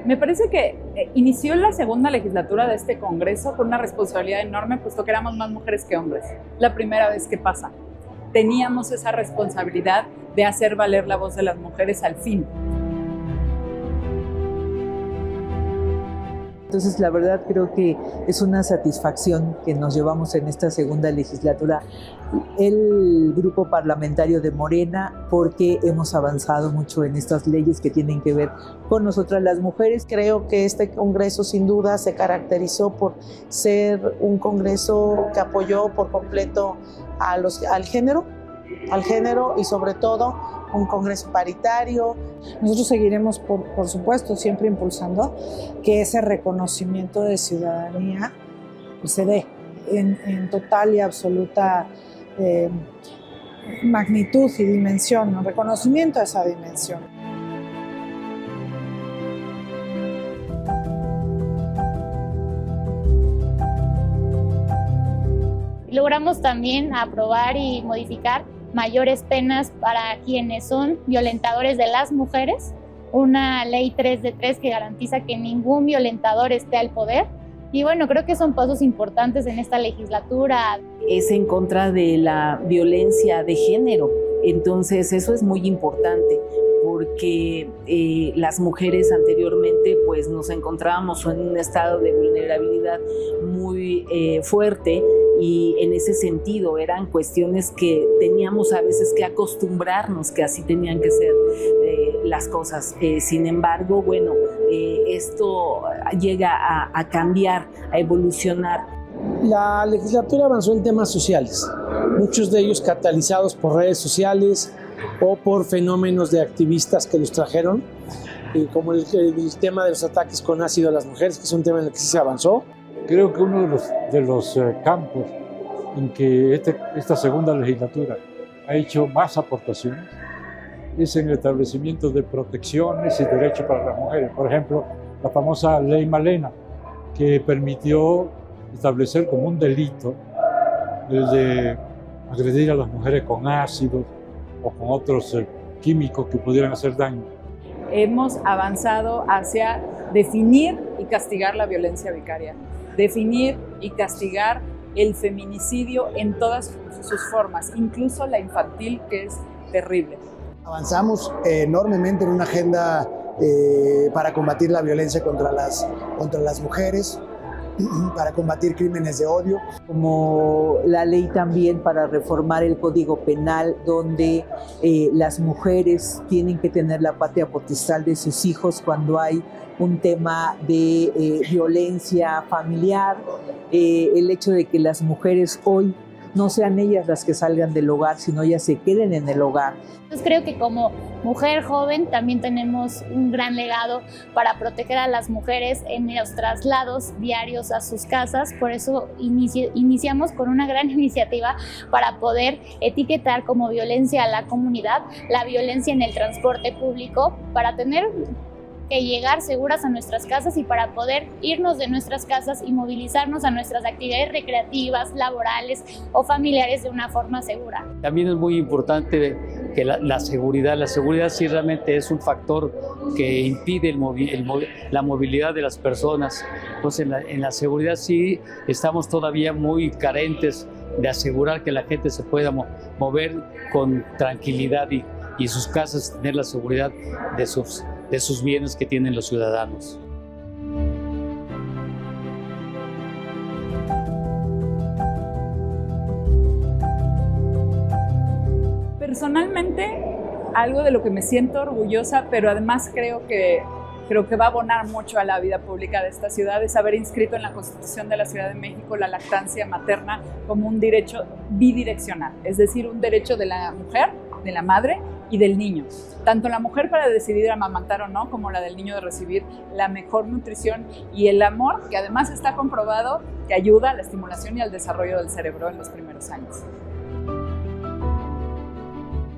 Me parece que inició la segunda legislatura de este Congreso con una responsabilidad enorme, puesto que éramos más mujeres que hombres. La primera vez que pasa. Teníamos esa responsabilidad de hacer valer la voz de las mujeres al fin. Entonces, la verdad creo que es una satisfacción que nos llevamos en esta segunda legislatura el grupo parlamentario de Morena, porque hemos avanzado mucho en estas leyes que tienen que ver con nosotras las mujeres. Creo que este Congreso sin duda se caracterizó por ser un Congreso que apoyó por completo al género y sobre todo un Congreso paritario. Nosotros seguiremos, por supuesto, siempre impulsando que ese reconocimiento de ciudadanía se dé en total y absoluta magnitud y dimensión, ¿no? Reconocimiento a esa dimensión. logramos también aprobar y modificar mayores penas para quienes son violentadores de las mujeres, una ley 3 de 3 que garantiza que ningún violentador esté al poder. Y bueno, creo que son pasos importantes en esta legislatura. Es en contra de la violencia de género, entonces eso es muy importante porque las mujeres anteriormente pues nos encontrábamos en un estado de vulnerabilidad muy fuerte y en ese sentido eran cuestiones que teníamos a veces que acostumbrarnos que así tenían que ser las cosas. Sin embargo, bueno, esto llega a cambiar, a evolucionar. La legislatura avanzó en temas sociales, muchos de ellos catalizados por redes sociales o por fenómenos de activistas que los trajeron, como el tema de los ataques con ácido a las mujeres, que es un tema en el que sí se avanzó. Creo que uno de los campos en que esta segunda legislatura ha hecho más aportaciones es en el establecimiento de protecciones y derechos para las mujeres. Por ejemplo, la famosa Ley Malena, que permitió establecer como un delito el de agredir a las mujeres con ácidos o con otros químicos que pudieran hacer daño. Hemos avanzado hacia definir y castigar la violencia vicaria, definir y castigar el feminicidio en todas sus formas, incluso la infantil, que es terrible. Avanzamos enormemente en una agenda para combatir la violencia contra las mujeres, para combatir crímenes de odio. Como la ley también para reformar el Código Penal, donde las mujeres tienen que tener la patria potestad de sus hijos cuando hay un tema de violencia familiar, el hecho de que las mujeres hoy no sean ellas las que salgan del hogar, sino ellas se queden en el hogar. Entonces creo que como mujer joven también tenemos un gran legado para proteger a las mujeres en los traslados diarios a sus casas. Por eso iniciamos con una gran iniciativa para poder etiquetar como violencia a la comunidad la violencia en el transporte público, para tener que llegar seguras a nuestras casas y para poder irnos de nuestras casas y movilizarnos a nuestras actividades recreativas, laborales o familiares de una forma segura. También es muy importante que la seguridad sí realmente es un factor que impide la movilidad de las personas. Entonces en la seguridad sí estamos todavía muy carentes de asegurar que la gente se pueda mover con tranquilidad y sus casas tener la seguridad de sus bienes que tienen los ciudadanos. Personalmente, algo de lo que me siento orgullosa, pero además creo que va a abonar mucho a la vida pública de esta ciudad, es haber inscrito en la Constitución de la Ciudad de México la lactancia materna como un derecho bidireccional, es decir, un derecho de la mujer, de la madre y del niño. Tanto la mujer para decidir amamantar o no, como la del niño de recibir la mejor nutrición y el amor, que además está comprobado que ayuda a la estimulación y al desarrollo del cerebro en los primeros años.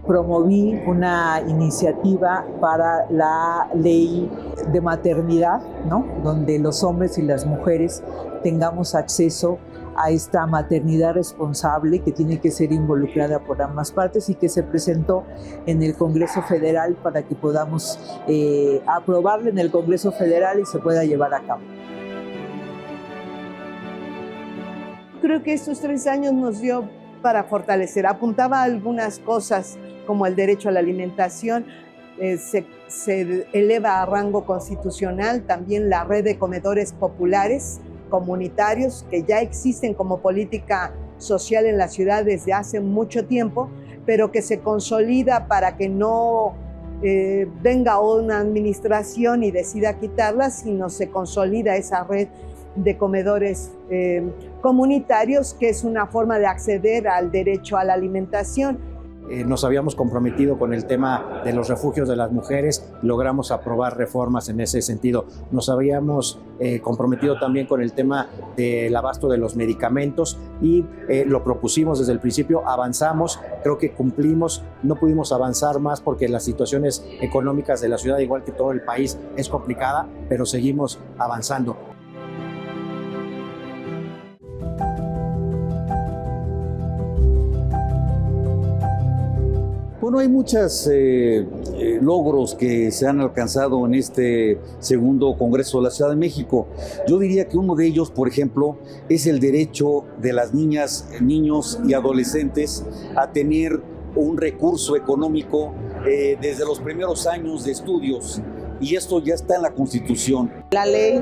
Promoví una iniciativa para la ley de maternidad, ¿no? Donde los hombres y las mujeres tengamos acceso a esta maternidad responsable que tiene que ser involucrada por ambas partes y que se presentó en el Congreso Federal para que podamos aprobarla en el Congreso Federal y se pueda llevar a cabo. Creo que estos 3 años nos dio para fortalecer. Apuntaba algunas cosas como el derecho a la alimentación, se eleva a rango constitucional, también la red de comedores populares comunitarios que ya existen como política social en la ciudad desde hace mucho tiempo, pero que se consolida para que no venga una administración y decida quitarlas, sino se consolida esa red de comedores comunitarios, que es una forma de acceder al derecho a la alimentación. Nos habíamos comprometido con el tema de los refugios de las mujeres, logramos aprobar reformas en ese sentido. Nos habíamos comprometido también con el tema del abasto de los medicamentos y lo propusimos desde el principio, avanzamos, creo que cumplimos, no pudimos avanzar más porque las situaciones económicas de la ciudad, igual que todo el país, es complicada, pero seguimos avanzando. Bueno, hay muchos logros que se han alcanzado en este segundo Congreso de la Ciudad de México. Yo diría que uno de ellos, por ejemplo, es el derecho de las niñas, niños y adolescentes a tener un recurso económico desde los primeros años de estudios. Y esto ya está en la Constitución. La ley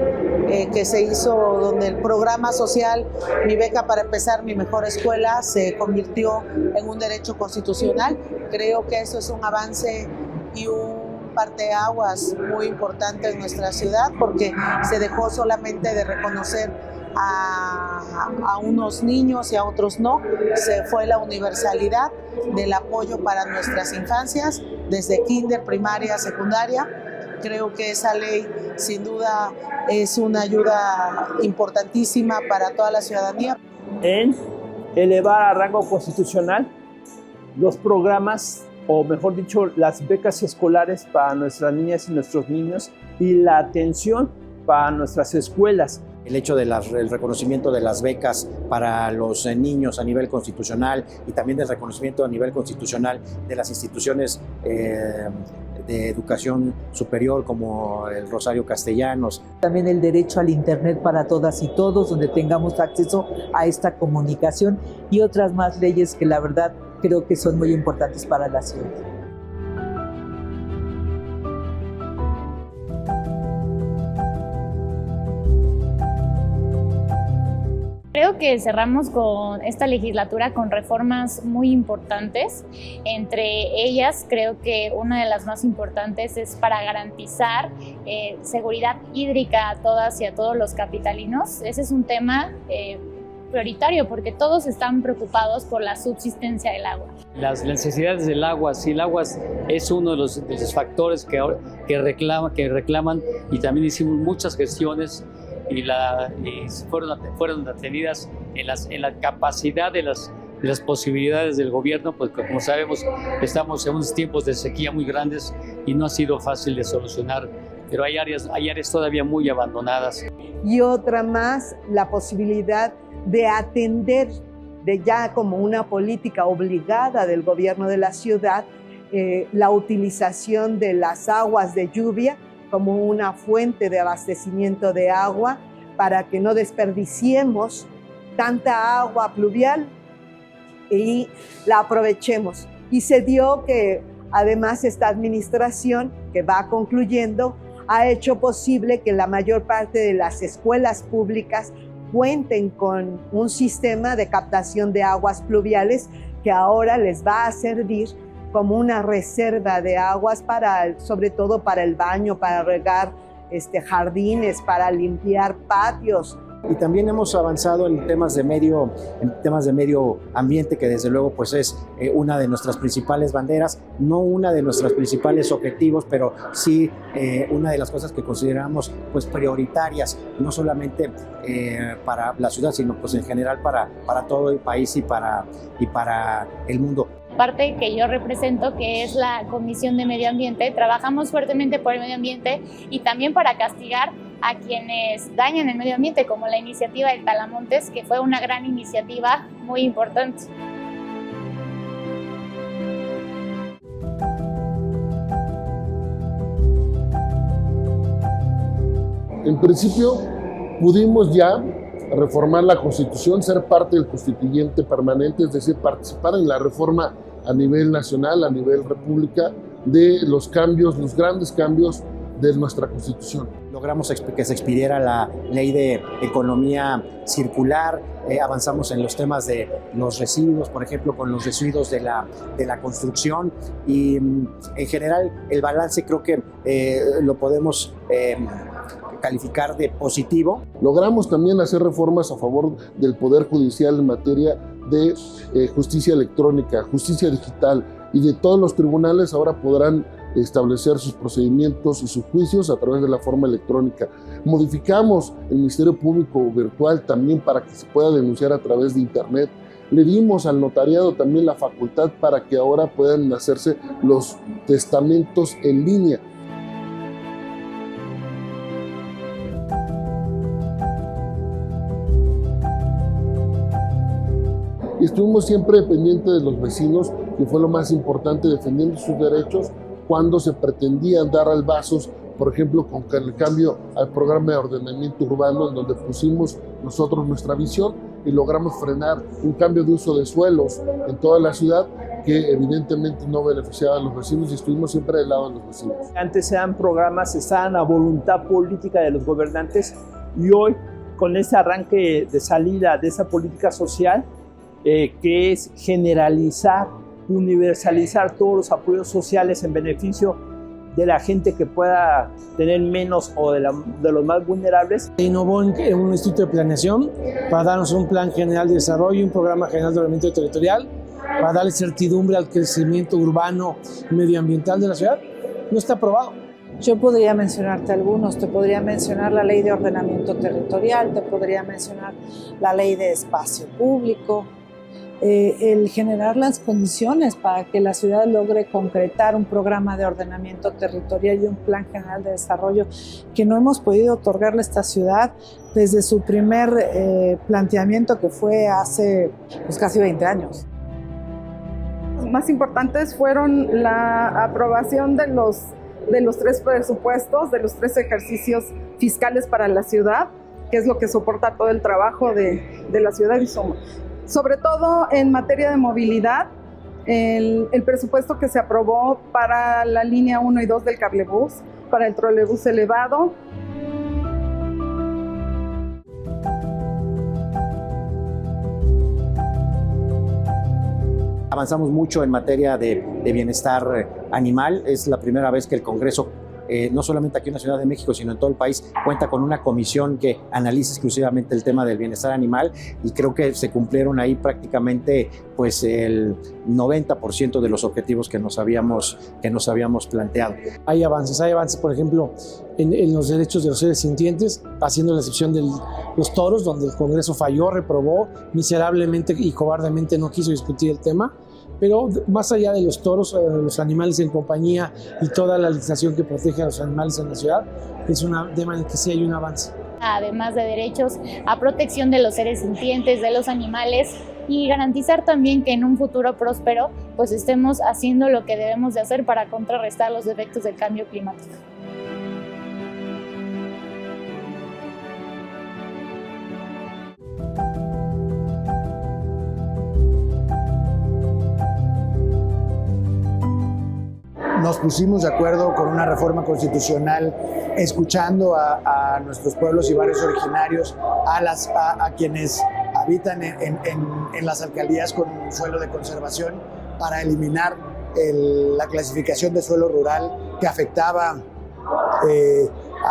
que se hizo donde el programa social Mi Beca para Empezar, Mi Mejor Escuela se convirtió en un derecho constitucional. Creo que eso es un avance y un parteaguas muy importante en nuestra ciudad, porque se dejó solamente de reconocer a unos niños y a otros no. Se fue la universalidad del apoyo para nuestras infancias, desde kinder, primaria, secundaria. Creo que esa ley sin duda es una ayuda importantísima para toda la ciudadanía. En elevar a rango constitucional los programas, o mejor dicho, las becas escolares para nuestras niñas y nuestros niños y la atención para nuestras escuelas. El hecho del reconocimiento de las becas para los niños a nivel constitucional y también del reconocimiento a nivel constitucional de las instituciones de educación superior como el Rosario Castellanos. También el derecho al Internet para todas y todos, donde tengamos acceso a esta comunicación y otras más leyes que la verdad creo que son muy importantes para la ciudad. Creo que cerramos con esta legislatura con reformas muy importantes. Entre ellas, creo que una de las más importantes es para garantizar seguridad hídrica a todas y a todos los capitalinos. Ese es un tema prioritario porque todos están preocupados por la subsistencia del agua. Las necesidades del agua, sí, el agua es uno de los factores que reclaman, y también hicimos muchas gestiones y fueron atendidas en la capacidad de las posibilidades del gobierno, pues como sabemos estamos en unos tiempos de sequía muy grandes y no ha sido fácil de solucionar, pero hay áreas todavía muy abandonadas. Y otra más, la posibilidad de atender ya como una política obligada del gobierno de la ciudad, la utilización de las aguas de lluvia como una fuente de abastecimiento de agua para que no desperdiciemos tanta agua pluvial y la aprovechemos. Y se dio que además esta administración, que va concluyendo, ha hecho posible que la mayor parte de las escuelas públicas cuenten con un sistema de captación de aguas pluviales que ahora les va a servir como una reserva de aguas sobre todo para el baño, para regar jardines, para limpiar patios. Y también hemos avanzado en temas de medio ambiente, que desde luego pues es una de nuestras principales banderas, no una de nuestros principales objetivos, pero sí una de las cosas que consideramos pues prioritarias, no solamente para la ciudad, sino pues en general para todo el país y para el mundo. Parte que yo represento, que es la Comisión de Medio Ambiente, trabajamos fuertemente por el medio ambiente y también para castigar a quienes dañan el medio ambiente, como la iniciativa del Talamontes, que fue una gran iniciativa muy importante. En principio, pudimos ya reformar la Constitución, ser parte del constituyente permanente, es decir, participar en la reforma a nivel nacional, a nivel república, de los cambios, los grandes cambios de nuestra Constitución. Logramos que se expidiera la ley de economía circular, avanzamos en los temas de los residuos, por ejemplo, con los residuos de la construcción, y en general el balance creo que lo podemos calificar de positivo. Logramos también hacer reformas a favor del Poder Judicial en materia de justicia electrónica, justicia digital, y de todos los tribunales ahora podrán establecer sus procedimientos y sus juicios a través de la forma electrónica. Modificamos el Ministerio Público Virtual también para que se pueda denunciar a través de Internet. Le dimos al notariado también la facultad para que ahora puedan hacerse los testamentos en línea. Estuvimos siempre pendientes de los vecinos, que fue lo más importante, defendiendo sus derechos cuando se pretendían dar albazos, por ejemplo, con el cambio al programa de ordenamiento urbano, en donde pusimos nosotros nuestra visión y logramos frenar un cambio de uso de suelos en toda la ciudad que evidentemente no beneficiaba a los vecinos, y estuvimos siempre del lado de los vecinos. Antes eran programas, estaban a voluntad política de los gobernantes, y hoy con ese arranque de salida de esa política social, que es generalizar, universalizar todos los apoyos sociales en beneficio de la gente que pueda tener menos o de los más vulnerables. Se innovó en un instituto de planeación para darnos un plan general de desarrollo, un programa general de ordenamiento territorial, para darle certidumbre al crecimiento urbano y medioambiental de la ciudad. No está aprobado. Yo podría mencionarte algunos, te podría mencionar la ley de ordenamiento territorial, te podría mencionar la ley de espacio público, el generar las condiciones para que la ciudad logre concretar un programa de ordenamiento territorial y un plan general de desarrollo que no hemos podido otorgarle a esta ciudad desde su primer planteamiento, que fue hace casi 20 años. Los más importantes fueron la aprobación de los 3 presupuestos, de los 3 ejercicios fiscales para la ciudad, que es lo que soporta todo el trabajo de la ciudad, y sobre todo en materia de movilidad, el presupuesto que se aprobó para la línea 1 y 2 del cablebús, para el trolebús elevado. Avanzamos mucho en materia de bienestar animal. Es la primera vez que el Congreso, no solamente aquí en la Ciudad de México, sino en todo el país, cuenta con una comisión que analiza exclusivamente el tema del bienestar animal, y creo que se cumplieron ahí prácticamente pues el 90% de los objetivos que nos habíamos planteado. Hay avances, por ejemplo, en los derechos de los seres sintientes, haciendo la excepción de los toros, donde el Congreso falló, reprobó miserablemente y cobardemente, no quiso discutir el tema. Pero más allá de los toros, los animales en compañía y toda la legislación que protege a los animales en la ciudad, es un tema en el que sí hay un avance. Además de derechos a protección de los seres sintientes, de los animales, y garantizar también que en un futuro próspero pues estemos haciendo lo que debemos de hacer para contrarrestar los efectos del cambio climático. Nos pusimos de acuerdo con una reforma constitucional, escuchando a nuestros pueblos y barrios originarios, a quienes habitan en las alcaldías con suelo de conservación, para eliminar la clasificación de suelo rural que afectaba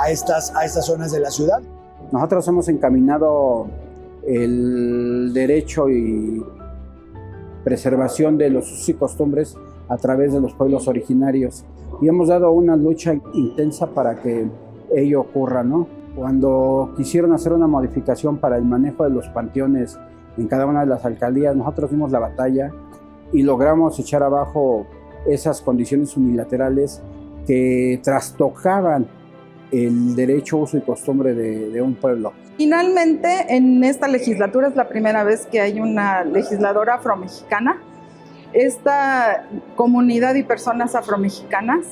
a estas zonas de la ciudad. Nosotros hemos encaminado el derecho y preservación de los usos y costumbres a través de los pueblos originarios, y hemos dado una lucha intensa para que ello ocurra, ¿no? Cuando quisieron hacer una modificación para el manejo de los panteones en cada una de las alcaldías, nosotros dimos la batalla y logramos echar abajo esas condiciones unilaterales que trastocaban el derecho, uso y costumbre de un pueblo. Finalmente, en esta legislatura es la primera vez que hay una legisladora afromexicana. Esta comunidad y personas afromexicanas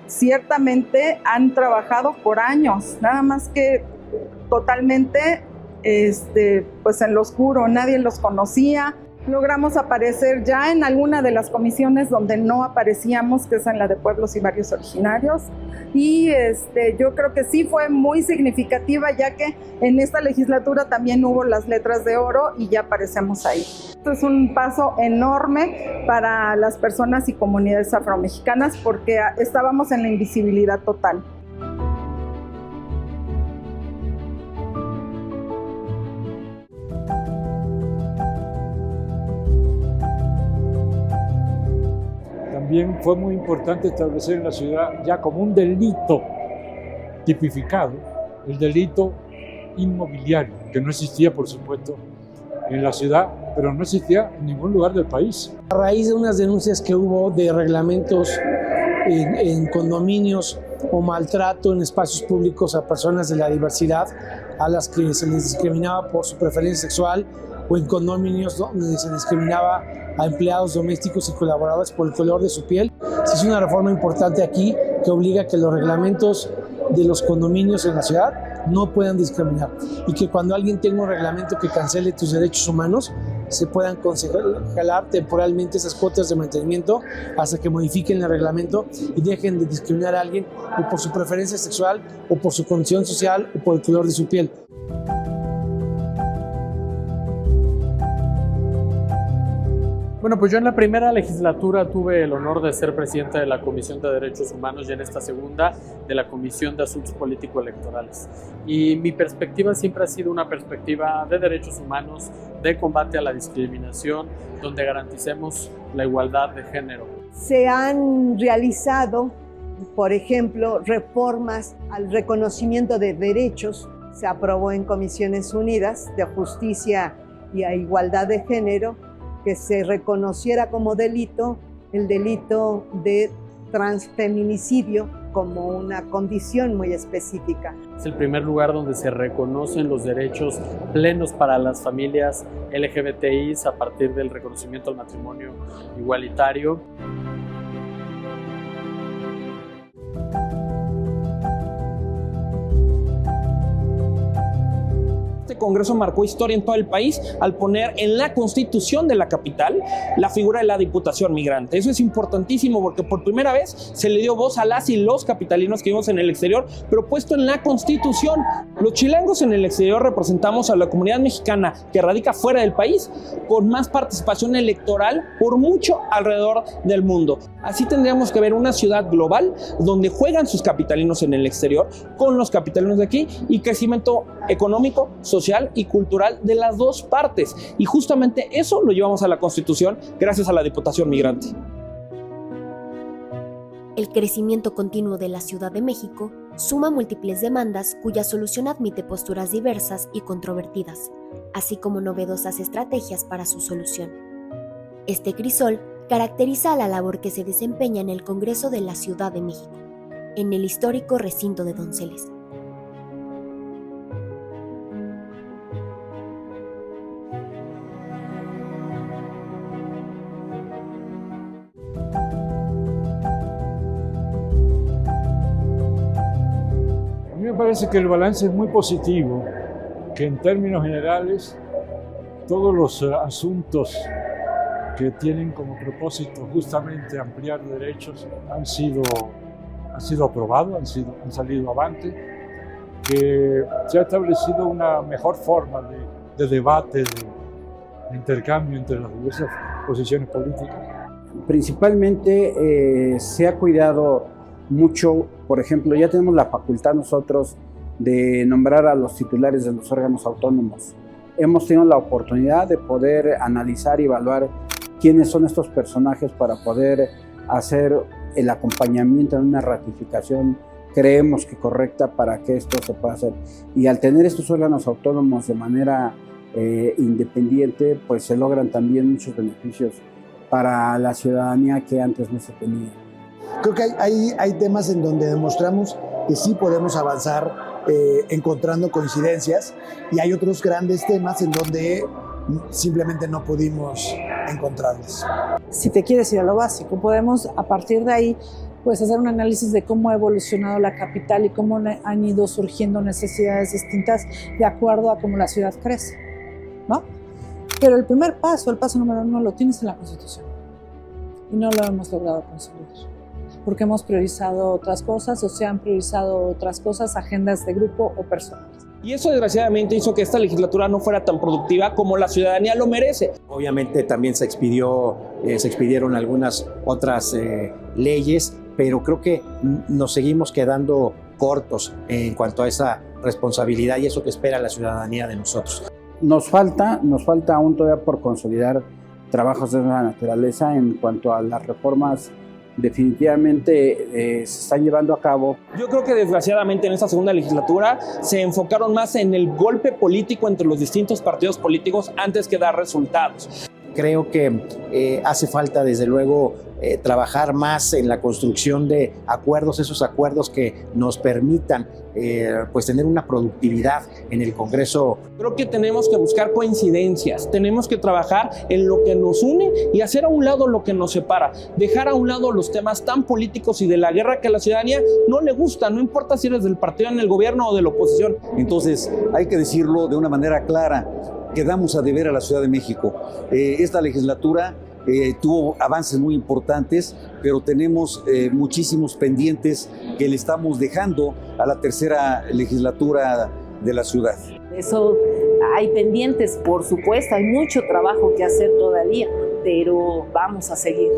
ciertamente han trabajado por años, nada más que totalmente pues en lo oscuro, nadie los conocía. Logramos aparecer ya en alguna de las comisiones donde no aparecíamos, que es en la de pueblos y barrios originarios, y yo creo que sí fue muy significativa, ya que en esta legislatura también hubo las letras de oro y ya aparecemos ahí. Esto es un paso enorme para las personas y comunidades afromexicanas, porque estábamos en la invisibilidad total. También fue muy importante establecer en la ciudad ya como un delito tipificado, el delito inmobiliario, que no existía, por supuesto, en la ciudad, pero no existía en ningún lugar del país. A raíz de unas denuncias que hubo de reglamentos en condominios o maltrato en espacios públicos a personas de la diversidad, a las que se les discriminaba por su preferencia sexual o en condominios donde se discriminaba a empleados domésticos y colaboradores por el color de su piel. Se hizo una reforma importante aquí que obliga a que los reglamentos de los condominios en la ciudad no puedan discriminar y que cuando alguien tenga un reglamento que cancele tus derechos humanos, se puedan congelar temporalmente esas cuotas de mantenimiento hasta que modifiquen el reglamento y dejen de discriminar a alguien o por su preferencia sexual o por su condición social o por el color de su piel. Bueno, pues yo en la primera legislatura tuve el honor de ser presidente de la Comisión de Derechos Humanos y en esta segunda de la Comisión de Asuntos Político-Electorales. Y mi perspectiva siempre ha sido una perspectiva de derechos humanos, de combate a la discriminación, donde garanticemos la igualdad de género. Se han realizado, por ejemplo, reformas al reconocimiento de derechos. Se aprobó en Comisiones Unidas de Justicia y a Igualdad de Género que se reconociera como delito el delito de transfeminicidio como una condición muy específica. Es el primer lugar donde se reconocen los derechos plenos para las familias LGBTI a partir del reconocimiento al matrimonio igualitario. Este Congreso marcó historia en todo el país al poner en la Constitución de la capital la figura de la Diputación Migrante. Eso es importantísimo porque por primera vez se le dio voz a las y los capitalinos que vivimos en el exterior, pero puesto en la Constitución. Los chilangos en el exterior representamos a la comunidad mexicana que radica fuera del país con más participación electoral por mucho alrededor del mundo. Así tendríamos que ver una ciudad global donde juegan sus capitalinos en el exterior con los capitalinos de aquí y crecimiento económico, social y cultural de las dos partes. Y justamente eso lo llevamos a la Constitución gracias a la Diputación Migrante. El crecimiento continuo de la Ciudad de México suma múltiples demandas cuya solución admite posturas diversas y controvertidas, así como novedosas estrategias para su solución. Este crisol caracteriza a la labor que se desempeña en el Congreso de la Ciudad de México, en el histórico recinto de Donceles. Me parece que el balance es muy positivo, que en términos generales todos los asuntos que tienen como propósito justamente ampliar derechos han sido aprobados, han salido avante, que se ha establecido una mejor forma de debate, de intercambio entre las diversas posiciones políticas. Principalmente se ha cuidado mucho, por ejemplo, ya tenemos la facultad nosotros de nombrar a los titulares de los órganos autónomos. Hemos tenido la oportunidad de poder analizar y evaluar quiénes son estos personajes para poder hacer el acompañamiento en una ratificación, creemos que correcta para que esto se pueda hacer. Y al tener estos órganos autónomos de manera independiente, pues se logran también muchos beneficios para la ciudadanía que antes no se tenían. Creo que hay temas en donde demostramos que sí podemos avanzar encontrando coincidencias y hay otros grandes temas en donde simplemente no pudimos encontrarlas. Si te quieres ir a lo básico, podemos a partir de ahí pues hacer un análisis de cómo ha evolucionado la capital y cómo han ido surgiendo necesidades distintas de acuerdo a cómo la ciudad crece, ¿no? Pero el primer paso, el paso número 1, lo tienes en la Constitución y no lo hemos logrado conseguir porque hemos priorizado otras cosas o se han priorizado otras cosas, agendas de grupo o personas. Y eso desgraciadamente hizo que esta legislatura no fuera tan productiva como la ciudadanía lo merece. Obviamente también se expidieron algunas otras leyes, pero creo que nos seguimos quedando cortos en cuanto a esa responsabilidad y eso que espera la ciudadanía de nosotros. Nos falta aún todavía por consolidar trabajos de esa naturaleza en cuanto a las reformas. Definitivamente se están llevando a cabo. Yo creo que desgraciadamente en esta segunda legislatura se enfocaron más en el golpe político entre los distintos partidos políticos antes que dar resultados. Creo que hace falta, desde luego, trabajar más en la construcción de acuerdos, esos acuerdos que nos permitan pues tener una productividad en el Congreso. Creo que tenemos que buscar coincidencias, tenemos que trabajar en lo que nos une y hacer a un lado lo que nos separa, dejar a un lado los temas tan políticos y de la guerra que a la ciudadanía no le gusta, no importa si eres del partido en el gobierno o de la oposición. Entonces hay que decirlo de una manera clara, quedamos a deber a la Ciudad de México. Esta legislatura tuvo avances muy importantes, pero tenemos muchísimos pendientes que le estamos dejando a la tercera legislatura de la ciudad. Eso hay pendientes, por supuesto, hay mucho trabajo que hacer todavía, pero vamos a seguir.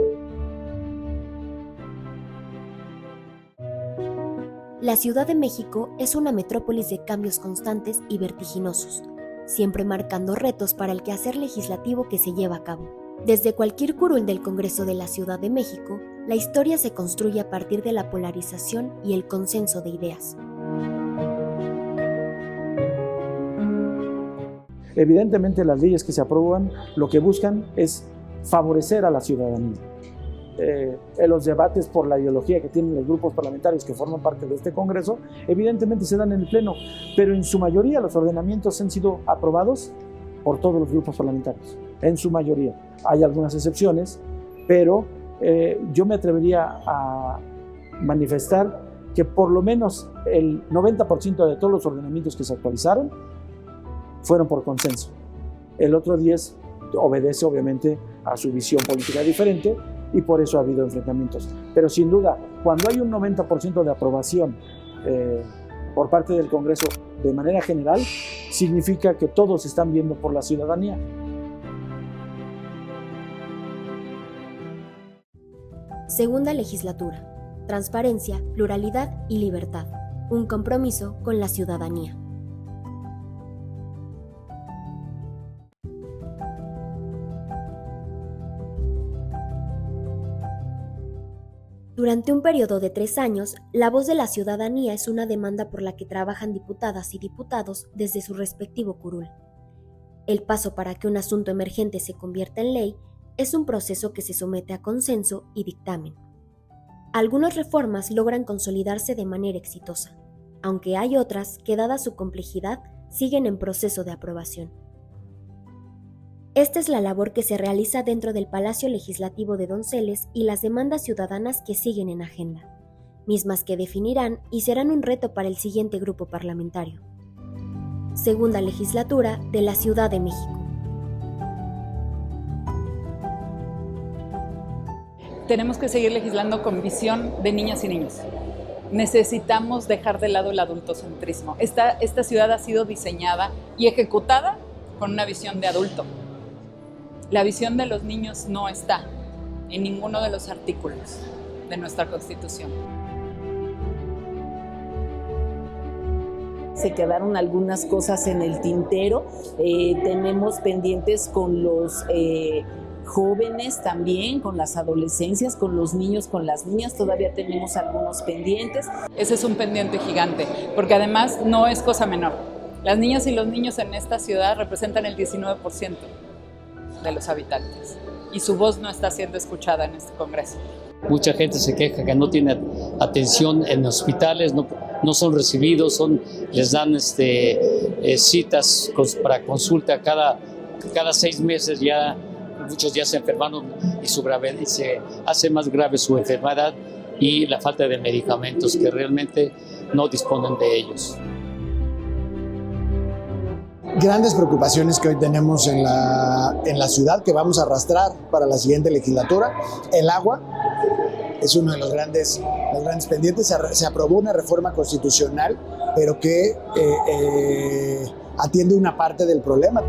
La Ciudad de México es una metrópolis de cambios constantes y vertiginosos, siempre marcando retos para el quehacer legislativo que se lleva a cabo. Desde cualquier curul del Congreso de la Ciudad de México, la historia se construye a partir de la polarización y el consenso de ideas. Evidentemente, las leyes que se aprueban lo que buscan es favorecer a la ciudadanía. En los debates por la ideología que tienen los grupos parlamentarios que forman parte de este Congreso, evidentemente se dan en el Pleno, pero en su mayoría los ordenamientos han sido aprobados por todos los grupos parlamentarios, en su mayoría. Hay algunas excepciones, pero yo me atrevería a manifestar que por lo menos el 90% de todos los ordenamientos que se actualizaron fueron por consenso. El otro 10 obedece obviamente a su visión política diferente y por eso ha habido enfrentamientos. Pero sin duda, cuando hay un 90% de aprobación por parte del Congreso de manera general, significa que todos están viendo por la ciudadanía. Segunda legislatura. Transparencia, pluralidad y libertad. Un compromiso con la ciudadanía. Durante un periodo de 3 años, la voz de la ciudadanía es una demanda por la que trabajan diputadas y diputados desde su respectivo curul. El paso para que un asunto emergente se convierta en ley es un proceso que se somete a consenso y dictamen. Algunas reformas logran consolidarse de manera exitosa, aunque hay otras que, dada su complejidad, siguen en proceso de aprobación. Esta es la labor que se realiza dentro del Palacio Legislativo de Donceles y las demandas ciudadanas que siguen en agenda, mismas que definirán y serán un reto para el siguiente grupo parlamentario. Segunda legislatura de la Ciudad de México. Tenemos que seguir legislando con visión de niñas y niños. Necesitamos dejar de lado el adultocentrismo. Esta ciudad ha sido diseñada y ejecutada con una visión de adulto. La visión de los niños no está en ninguno de los artículos de nuestra Constitución. Se quedaron algunas cosas en el tintero. Tenemos pendientes con los jóvenes también, con las adolescencias, con los niños, con las niñas. Todavía tenemos algunos pendientes. Ese es un pendiente gigante, porque además no es cosa menor. Las niñas y los niños en esta ciudad representan el 19% de los habitantes y su voz no está siendo escuchada en este Congreso. Mucha gente se queja que no tiene atención en hospitales, no son recibidos, les dan citas para consulta cada 6 meses. Ya muchos ya se enfermaron y se hace más grave su enfermedad y la falta de medicamentos que realmente no disponen de ellos. Grandes preocupaciones que hoy tenemos en la ciudad que vamos a arrastrar para la siguiente legislatura. El agua es uno de los grandes pendientes. Se aprobó una reforma constitucional, pero que atiende una parte del problema.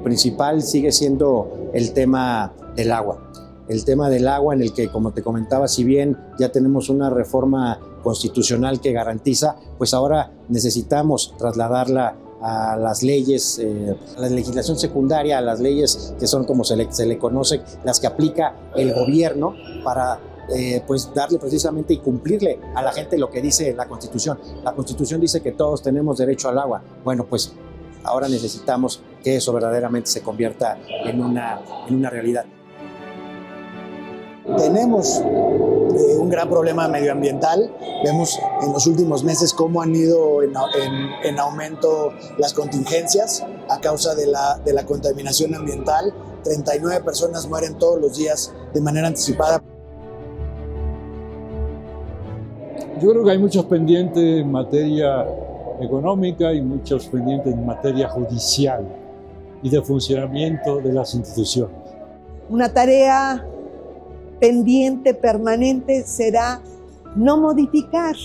Principal sigue siendo el tema del agua. El tema del agua en el que, como te comentaba, si bien ya tenemos una reforma constitucional que garantiza, pues ahora necesitamos trasladarla a las leyes, a la legislación secundaria, a las leyes que son como se le conoce, las que aplica el gobierno para pues darle precisamente y cumplirle a la gente lo que dice la Constitución. La Constitución dice que todos tenemos derecho al agua. Bueno, pues ahora necesitamos que eso verdaderamente se convierta en una realidad. Tenemos un gran problema medioambiental. Vemos en los últimos meses cómo han ido en aumento las contingencias a causa de la contaminación ambiental. 39 personas mueren todos los días de manera anticipada. Yo creo que hay muchos pendientes en materia económica y muchos pendientes en materia judicial y de funcionamiento de las instituciones. Una tarea pendiente, permanente, será no modificar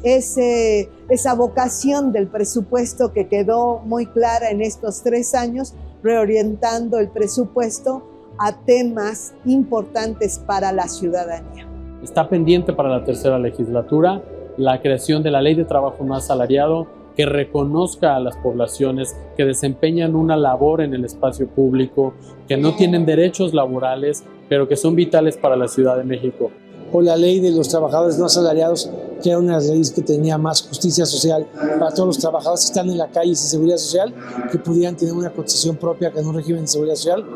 esa vocación del presupuesto que quedó muy clara en estos 3 años, reorientando el presupuesto a temas importantes para la ciudadanía. Está pendiente para la tercera legislatura la creación de la Ley de Trabajo No Asalariado que reconozca a las poblaciones que desempeñan una labor en el espacio público, que no tienen derechos laborales, pero que son vitales para la Ciudad de México. O la ley de los trabajadores no asalariados, que era una ley que tenía más justicia social para todos los trabajadores que están en la calle sin seguridad social, que pudieran tener una cotización propia con un régimen de seguridad social.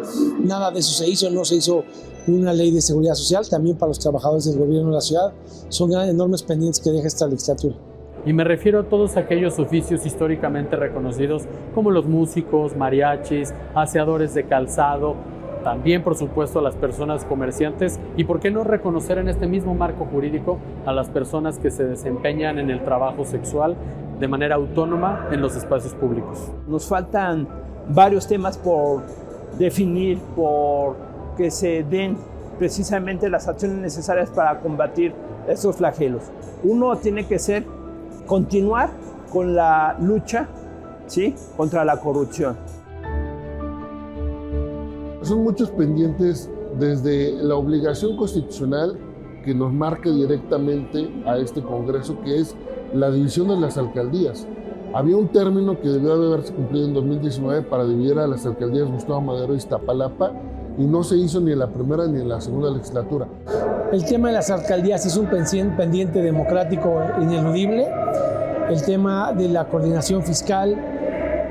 Nada de eso se hizo, no se hizo una ley de seguridad social, también para los trabajadores del gobierno de la ciudad. Son enormes pendientes que deja esta legislatura. Y me refiero a todos aquellos oficios históricamente reconocidos como los músicos, mariachis, aseadores de calzado, también por supuesto a las personas comerciantes y por qué no reconocer en este mismo marco jurídico a las personas que se desempeñan en el trabajo sexual de manera autónoma en los espacios públicos. Nos faltan varios temas por definir, por que se den precisamente las acciones necesarias para combatir estos flagelos. Uno tiene que ser continuar con la lucha, ¿sí?, contra la corrupción. Son muchos pendientes desde la obligación constitucional que nos marca directamente a este Congreso, que es la división de las alcaldías. Había un término que debió de haberse cumplido en 2019 para dividir a las alcaldías Gustavo Madero y Iztapalapa, y no se hizo ni en la primera ni en la segunda legislatura. El tema de las alcaldías es un pendiente democrático ineludible. El tema de la coordinación fiscal,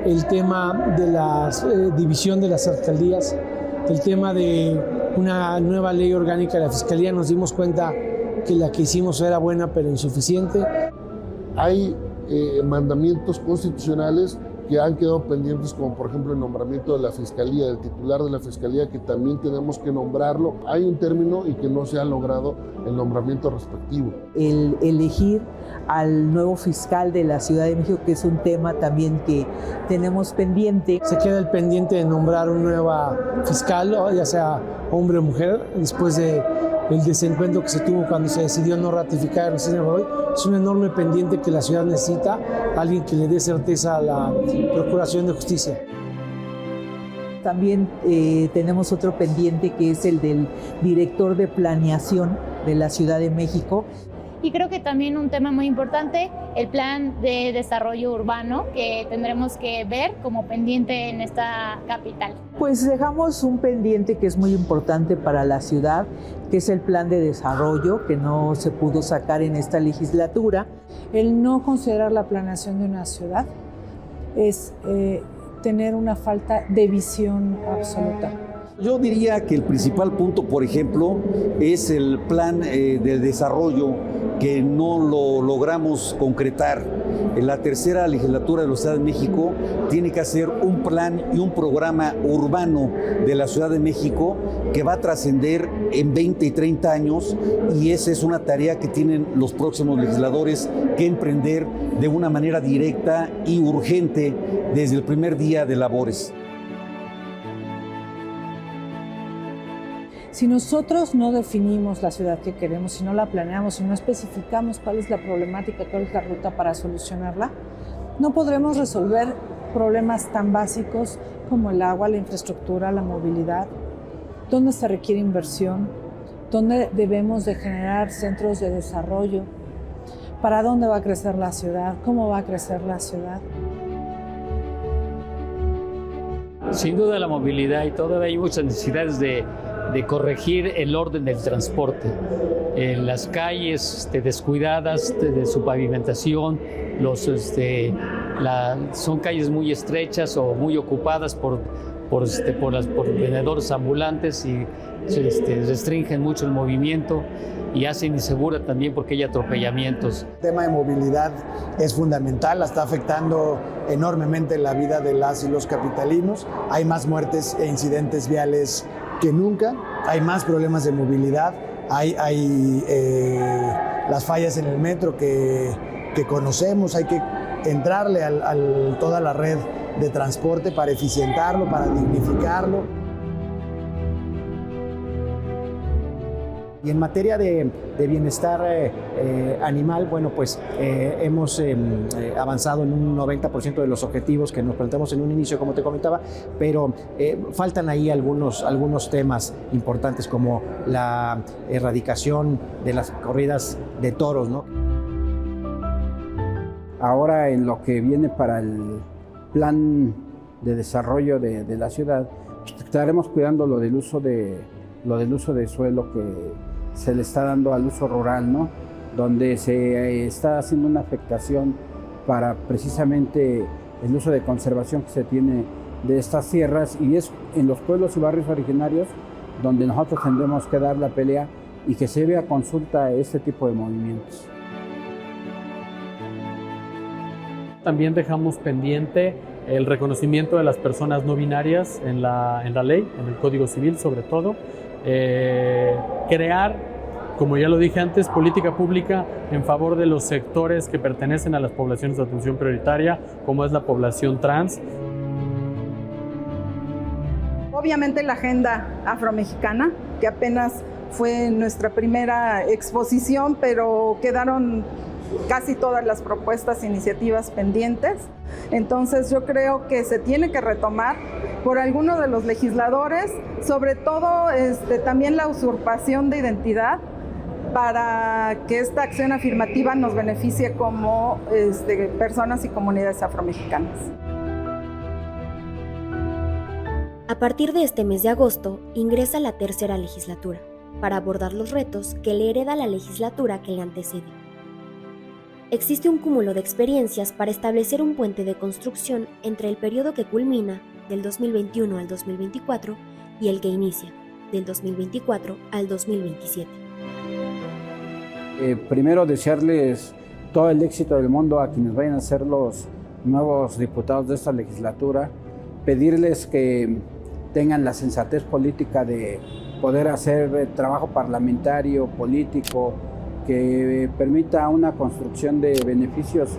el tema de la división de las alcaldías, el tema de una nueva ley orgánica de la Fiscalía. Nos dimos cuenta que la que hicimos era buena pero insuficiente. Hay mandamientos constitucionales que han quedado pendientes, como por ejemplo el nombramiento de la Fiscalía, del titular de la Fiscalía, que también tenemos que nombrarlo. Hay un término y que no se ha logrado el nombramiento respectivo. El elegir al nuevo fiscal de la Ciudad de México, que es un tema también que tenemos pendiente. Se queda el pendiente de nombrar un nuevo fiscal, ya sea hombre o mujer, después del desencuentro que se tuvo cuando se decidió no ratificar el Ernestina Godoy. Es un enorme pendiente que la ciudad necesita, alguien que le dé certeza a la Procuración de Justicia. También tenemos otro pendiente que es el del director de planeación de la Ciudad de México. Y creo que también un tema muy importante, el plan de desarrollo urbano que tendremos que ver como pendiente en esta capital. Pues dejamos un pendiente que es muy importante para la ciudad, que es el plan de desarrollo, que no se pudo sacar en esta legislatura. El no considerar la planeación de una ciudad es tener una falta de visión absoluta. Yo diría que el principal punto, por ejemplo, es el plan de desarrollo que no lo logramos concretar. En la tercera legislatura de la Ciudad de México tiene que hacer un plan y un programa urbano de la Ciudad de México que va a trascender en 20 y 30 años, y esa es una tarea que tienen los próximos legisladores que emprender de una manera directa y urgente desde el primer día de labores. Si nosotros no definimos la ciudad que queremos, si no la planeamos, si no especificamos cuál es la problemática, cuál es la ruta para solucionarla, no podremos resolver problemas tan básicos como el agua, la infraestructura, la movilidad, dónde se requiere inversión, dónde debemos de generar centros de desarrollo, para dónde va a crecer la ciudad, cómo va a crecer la ciudad. Sin duda la movilidad y todo, hay muchas necesidades de corregir el orden del transporte. Las calles descuidadas de su pavimentación, son calles muy estrechas o muy ocupadas por vendedores ambulantes y restringen mucho el movimiento y hacen insegura también porque hay atropellamientos. El tema de movilidad es fundamental, está afectando enormemente la vida de las y los capitalinos. Hay más muertes e incidentes viales que nunca, hay más problemas de movilidad, hay las fallas en el metro que conocemos, hay que entrarle a toda la red de transporte para eficientarlo, para dignificarlo. Y en materia de bienestar animal, bueno, pues hemos avanzado en un 90% de los objetivos que nos planteamos en un inicio, como te comentaba, pero faltan ahí algunos temas importantes como la erradicación de las corridas de toros, ¿no? Ahora en lo que viene para el plan de desarrollo de la ciudad, pues estaremos cuidando lo del uso de suelo que se le está dando al uso rural, ¿no? Donde se está haciendo una afectación para precisamente el uso de conservación que se tiene de estas tierras, y es en los pueblos y barrios originarios donde nosotros tendremos que dar la pelea y que se lleve a consulta este tipo de movimientos. También dejamos pendiente el reconocimiento de las personas no binarias en la ley, en el Código Civil sobre todo. Crear, como ya lo dije antes, política pública en favor de los sectores que pertenecen a las poblaciones de atención prioritaria, como es la población trans. Obviamente la agenda afromexicana, que apenas fue nuestra primera exposición, pero quedaron casi todas las propuestas e iniciativas pendientes. Entonces yo creo que se tiene que retomar por algunos de los legisladores, sobre todo también la usurpación de identidad, para que esta acción afirmativa nos beneficie como personas y comunidades afromexicanas. A partir de este mes de agosto ingresa la tercera legislatura para abordar los retos que le hereda la legislatura que le antecede. Existe un cúmulo de experiencias para establecer un puente de construcción entre el periodo que culmina, del 2021 al 2024, y el que inicia, del 2024 al 2027. Primero, desearles todo el éxito del mundo a quienes vayan a ser los nuevos diputados de esta legislatura, pedirles que tengan la sensatez política de poder hacer trabajo parlamentario, político, que permita una construcción de beneficios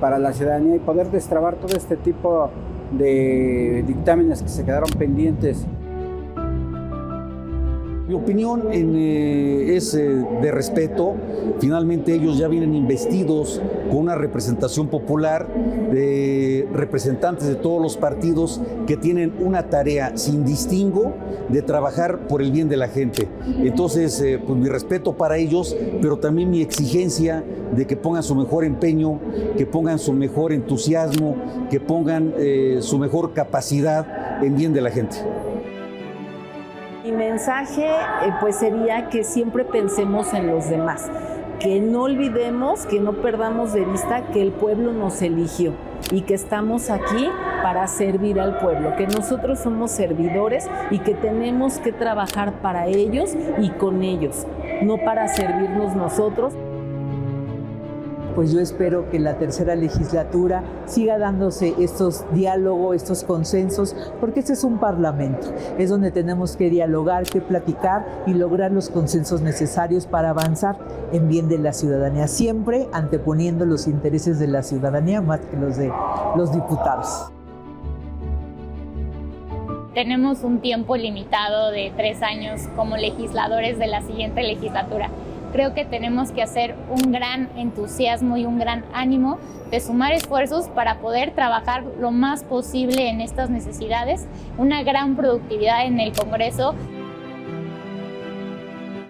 para la ciudadanía y poder destrabar todo este tipo de dictámenes que se quedaron pendientes. Mi opinión es de respeto. Finalmente ellos ya vienen investidos con una representación popular de representantes de todos los partidos que tienen una tarea sin distingo de trabajar por el bien de la gente. Entonces, pues mi respeto para ellos, pero también mi exigencia de que pongan su mejor empeño, que pongan su mejor entusiasmo, que pongan su mejor capacidad en bien de la gente. Mi mensaje pues sería que siempre pensemos en los demás, que no olvidemos, que no perdamos de vista que el pueblo nos eligió y que estamos aquí para servir al pueblo, que nosotros somos servidores y que tenemos que trabajar para ellos y con ellos, no para servirnos nosotros. Pues yo espero que la tercera legislatura siga dándose estos diálogos, estos consensos, porque este es un parlamento, es donde tenemos que dialogar, que platicar y lograr los consensos necesarios para avanzar en bien de la ciudadanía, siempre anteponiendo los intereses de la ciudadanía más que los de los diputados. Tenemos un tiempo limitado de 3 años como legisladores de la siguiente legislatura. Creo que tenemos que hacer un gran entusiasmo y un gran ánimo de sumar esfuerzos para poder trabajar lo más posible en estas necesidades, una gran productividad en el Congreso.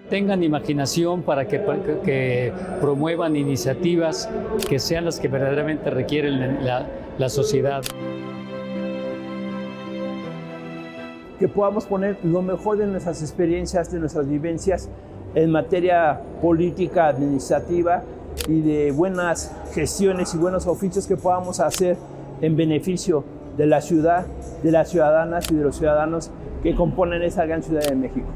Tengan imaginación para que promuevan iniciativas que sean las que verdaderamente requieren la sociedad. Que podamos poner lo mejor de nuestras experiencias, de nuestras vivencias en materia política, administrativa y de buenas gestiones y buenos oficios que podamos hacer en beneficio de la ciudad, de las ciudadanas y de los ciudadanos que componen esa gran Ciudad de México.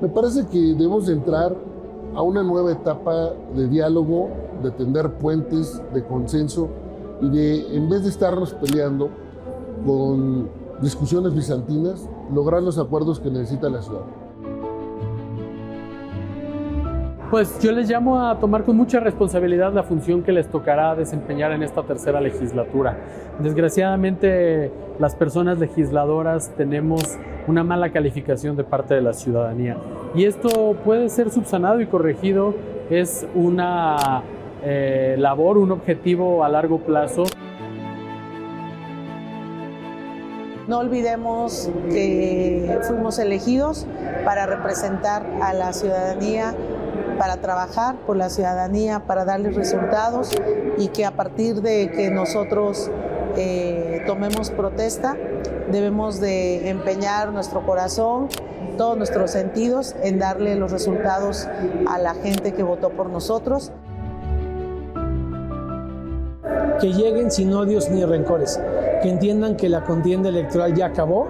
Me parece que debemos de entrar a una nueva etapa de diálogo, de tender puentes, de consenso y de, en vez de estarnos peleando con discusiones bizantinas, lograr los acuerdos que necesita la ciudad. Pues yo les llamo a tomar con mucha responsabilidad la función que les tocará desempeñar en esta tercera legislatura. Desgraciadamente, las personas legisladoras tenemos una mala calificación de parte de la ciudadanía y esto puede ser subsanado y corregido. Es una labor, un objetivo a largo plazo. No olvidemos que fuimos elegidos para representar a la ciudadanía, para trabajar por la ciudadanía, para darles resultados y que a partir de que nosotros tomemos protesta, debemos de empeñar nuestro corazón, todos nuestros sentidos en darle los resultados a la gente que votó por nosotros. Que lleguen sin odios ni rencores, que entiendan que la contienda electoral ya acabó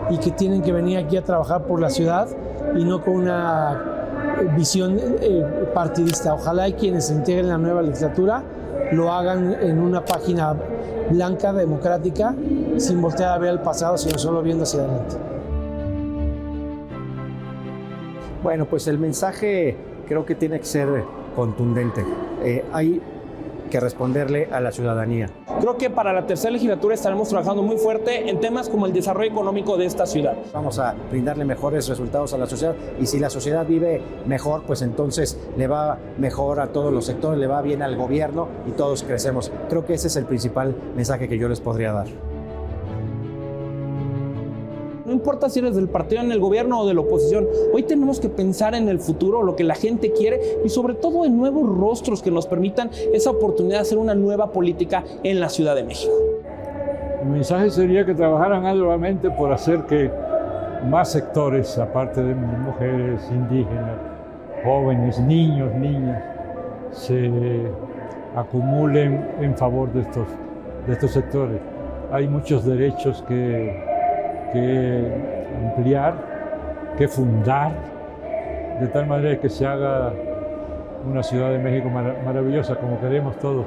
y que tienen que venir aquí a trabajar por la ciudad y no con una visión partidista. Ojalá y quienes se integren en la nueva legislatura lo hagan en una página blanca, democrática, sin voltear a ver el pasado, sino solo viendo hacia adelante. Bueno, pues el mensaje creo que tiene que ser contundente. Hay que responderle a la ciudadanía. Creo que para la tercera legislatura estaremos trabajando muy fuerte en temas como el desarrollo económico de esta ciudad. Vamos a brindarle mejores resultados a la sociedad y si la sociedad vive mejor, pues entonces le va mejor a todos los sectores, le va bien al gobierno y todos crecemos. Creo que ese es el principal mensaje que yo les podría dar. No importa si eres del partido en el gobierno o de la oposición, hoy tenemos que pensar en el futuro, lo que la gente quiere y sobre todo en nuevos rostros que nos permitan esa oportunidad de hacer una nueva política en la Ciudad de México. El mensaje sería que trabajaran arduamente por hacer que más sectores, aparte de mujeres, indígenas, jóvenes, niños, niñas, se acumulen en favor de estos sectores. Hay muchos derechos que ampliar, que fundar, de tal manera que se haga una Ciudad de México maravillosa como queremos todos.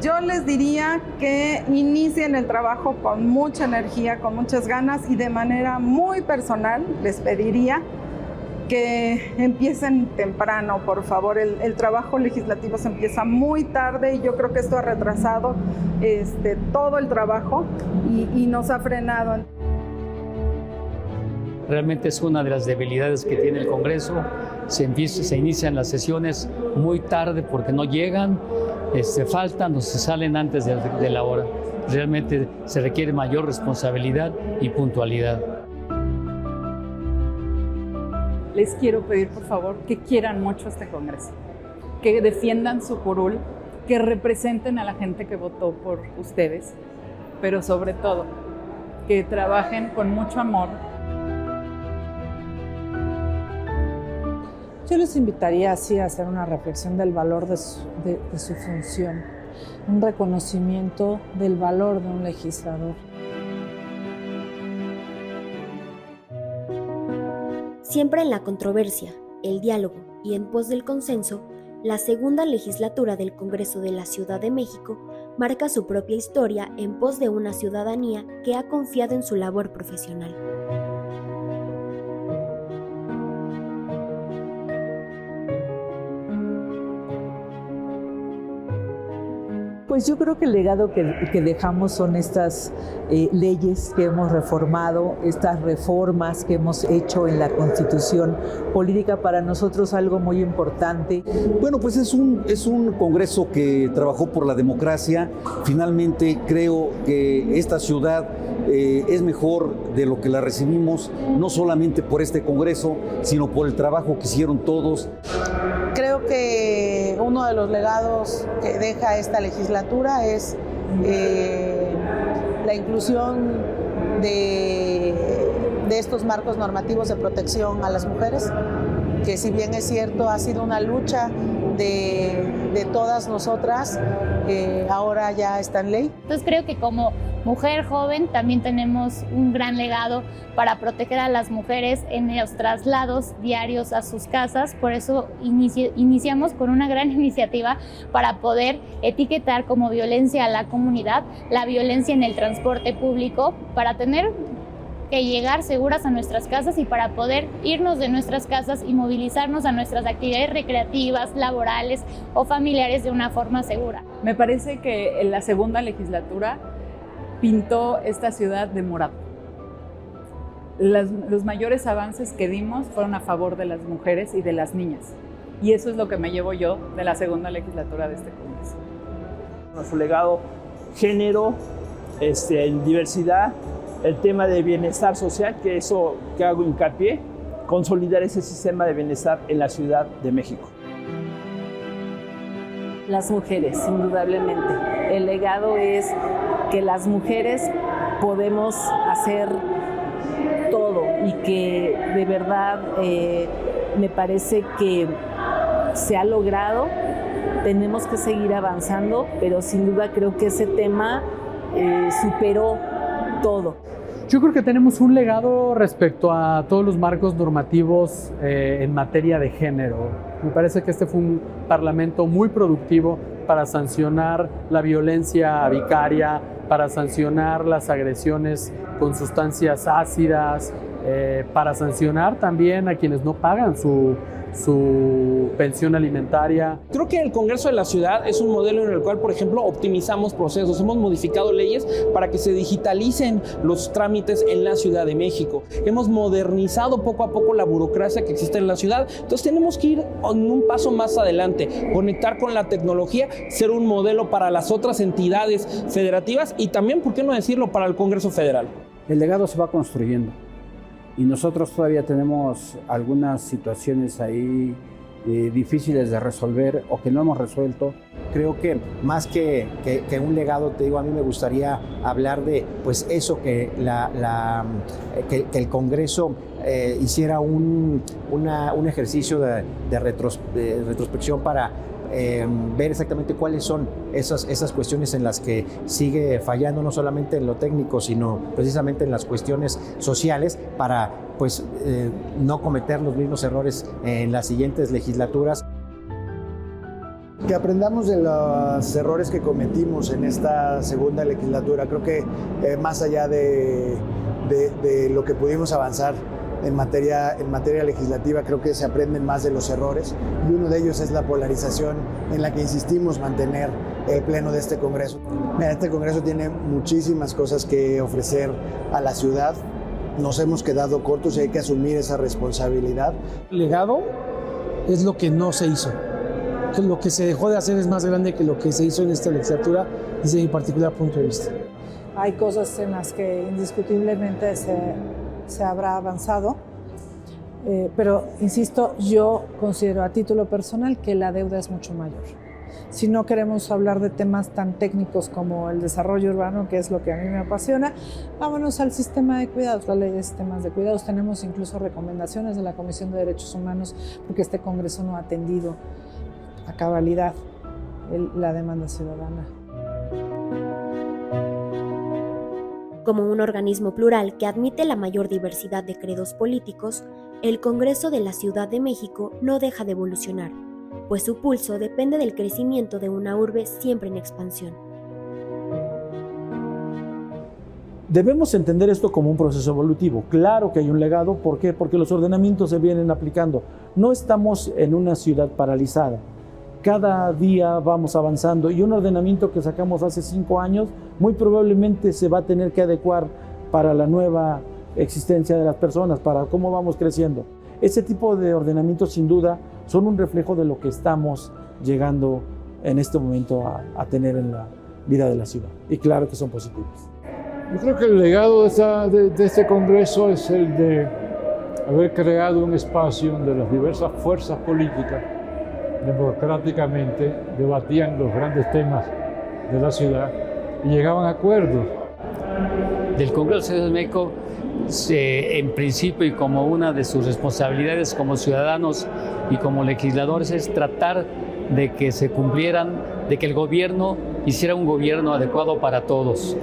Yo les diría que inicien el trabajo con mucha energía, con muchas ganas y de manera muy personal les pediría que empiecen temprano, por favor. El trabajo legislativo se empieza muy tarde y yo creo que esto ha retrasado todo el trabajo y nos ha frenado. Realmente es una de las debilidades que tiene el Congreso. Se inician las sesiones muy tarde porque no llegan, faltan o se salen antes de la hora. Realmente se requiere mayor responsabilidad y puntualidad. Les quiero pedir, por favor, que quieran mucho este Congreso, que defiendan su curul, que representen a la gente que votó por ustedes, pero sobre todo, que trabajen con mucho amor. Yo les invitaría así a hacer una reflexión del valor de su función, un reconocimiento del valor de un legislador. Siempre en la controversia, el diálogo y en pos del consenso, la segunda legislatura del Congreso de la Ciudad de México marca su propia historia en pos de una ciudadanía que ha confiado en su labor profesional. Pues yo creo que el legado que dejamos son estas leyes que hemos reformado, estas reformas que hemos hecho en la Constitución política, para nosotros algo muy importante. Bueno, pues es un Congreso que trabajó por la democracia. Finalmente creo que esta ciudad es mejor de lo que la recibimos, no solamente por este Congreso, sino por el trabajo que hicieron todos. Creo que uno de los legados que deja esta legislatura es la inclusión de estos marcos normativos de protección a las mujeres. que si bien es cierto ha sido una lucha de todas nosotras, ahora ya está en ley. Entonces creo que como mujer joven también tenemos un gran legado para proteger a las mujeres en los traslados diarios a sus casas. Por eso iniciamos con una gran iniciativa para poder etiquetar como violencia a la comunidad la violencia en el transporte público, para tener que llegar seguras a nuestras casas y para poder irnos de nuestras casas y movilizarnos a nuestras actividades recreativas, laborales o familiares de una forma segura. Me parece que en la segunda legislatura pintó esta ciudad de morado. Los mayores avances que dimos fueron a favor de las mujeres y de las niñas. Y eso es lo que me llevo yo de la segunda legislatura de este Congreso. Nuestro legado, género, en diversidad, el tema de bienestar social, que eso que hago hincapié, consolidar ese sistema de bienestar en la Ciudad de México. Las mujeres, indudablemente. El legado es que las mujeres podemos hacer todo y que de verdad me parece que se ha logrado. Tenemos que seguir avanzando, pero sin duda creo que ese tema superó todo. Yo creo que tenemos un legado respecto a todos los marcos normativos en materia de género. Me parece que este fue un parlamento muy productivo para sancionar la violencia vicaria, para sancionar las agresiones con sustancias ácidas, para sancionar también a quienes no pagan su pensión alimentaria. Creo que el Congreso de la Ciudad es un modelo en el cual, por ejemplo, optimizamos procesos. Hemos modificado leyes para que se digitalicen los trámites en la Ciudad de México. Hemos modernizado poco a poco la burocracia que existe en la ciudad. Entonces tenemos que ir en un paso más adelante, conectar con la tecnología, ser un modelo para las otras entidades federativas y también, ¿por qué no decirlo?, para el Congreso Federal. El legado se va construyendo. Y nosotros todavía tenemos algunas situaciones ahí difíciles de resolver o que no hemos resuelto. Creo que más que un legado, te digo, a mí me gustaría hablar de pues eso, que que el Congreso hiciera un ejercicio de retrospección para ver exactamente cuáles son esas cuestiones en las que sigue fallando, no solamente en lo técnico, sino precisamente en las cuestiones sociales, para pues no cometer los mismos errores en las siguientes legislaturas. Que aprendamos de los errores que cometimos en esta segunda legislatura. Creo que más allá de lo que pudimos avanzar en materia legislativa, creo que se aprenden más de los errores, y uno de ellos es la polarización en la que insistimos mantener el pleno de este Congreso. Mira, este Congreso tiene muchísimas cosas que ofrecer a la ciudad. Nos hemos quedado cortos y hay que asumir esa responsabilidad. El legado es lo que no se hizo. Lo que se dejó de hacer es más grande que lo que se hizo en esta legislatura, desde mi particular punto de vista. Hay cosas en las que indiscutiblemente se habrá avanzado, pero insisto, yo considero a título personal que la deuda es mucho mayor. Si no queremos hablar de temas tan técnicos como el desarrollo urbano, que es lo que a mí me apasiona, vámonos al sistema de cuidados, la ley de sistemas de cuidados. Tenemos incluso recomendaciones de la Comisión de Derechos Humanos porque este Congreso no ha atendido a cabalidad la demanda ciudadana. Como un organismo plural que admite la mayor diversidad de credos políticos, el Congreso de la Ciudad de México no deja de evolucionar, pues su pulso depende del crecimiento de una urbe siempre en expansión. Debemos entender esto como un proceso evolutivo. Claro que hay un legado. ¿Por qué? Porque los ordenamientos se vienen aplicando. No estamos en una ciudad paralizada. Cada día vamos avanzando y un ordenamiento que sacamos hace 5 años muy probablemente se va a tener que adecuar para la nueva existencia de las personas, para cómo vamos creciendo. Ese tipo de ordenamientos sin duda son un reflejo de lo que estamos llegando en este momento a tener en la vida de la ciudad, y claro que son positivos. Yo creo que el legado de este Congreso es el de haber creado un espacio donde las diversas fuerzas políticas democráticamente debatían los grandes temas de la ciudad y llegaban a acuerdos. Del Congreso de México en principio y como una de sus responsabilidades como ciudadanos y como legisladores es tratar de que se cumplieran, de que el gobierno hiciera un gobierno adecuado para todos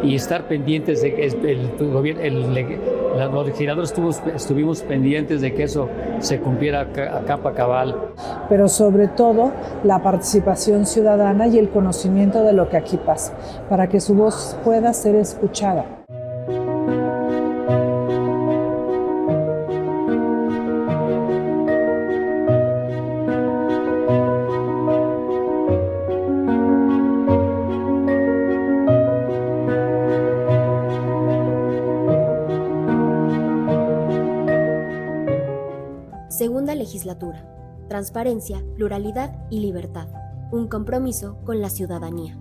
y estar pendientes de que los legisladores estuvimos pendientes de que eso se cumpliera a capa cabal. Pero sobre todo la participación ciudadana y el conocimiento de lo que aquí pasa, para que su voz pueda ser escuchada. Segunda legislatura. Transparencia, pluralidad y libertad. Un compromiso con la ciudadanía.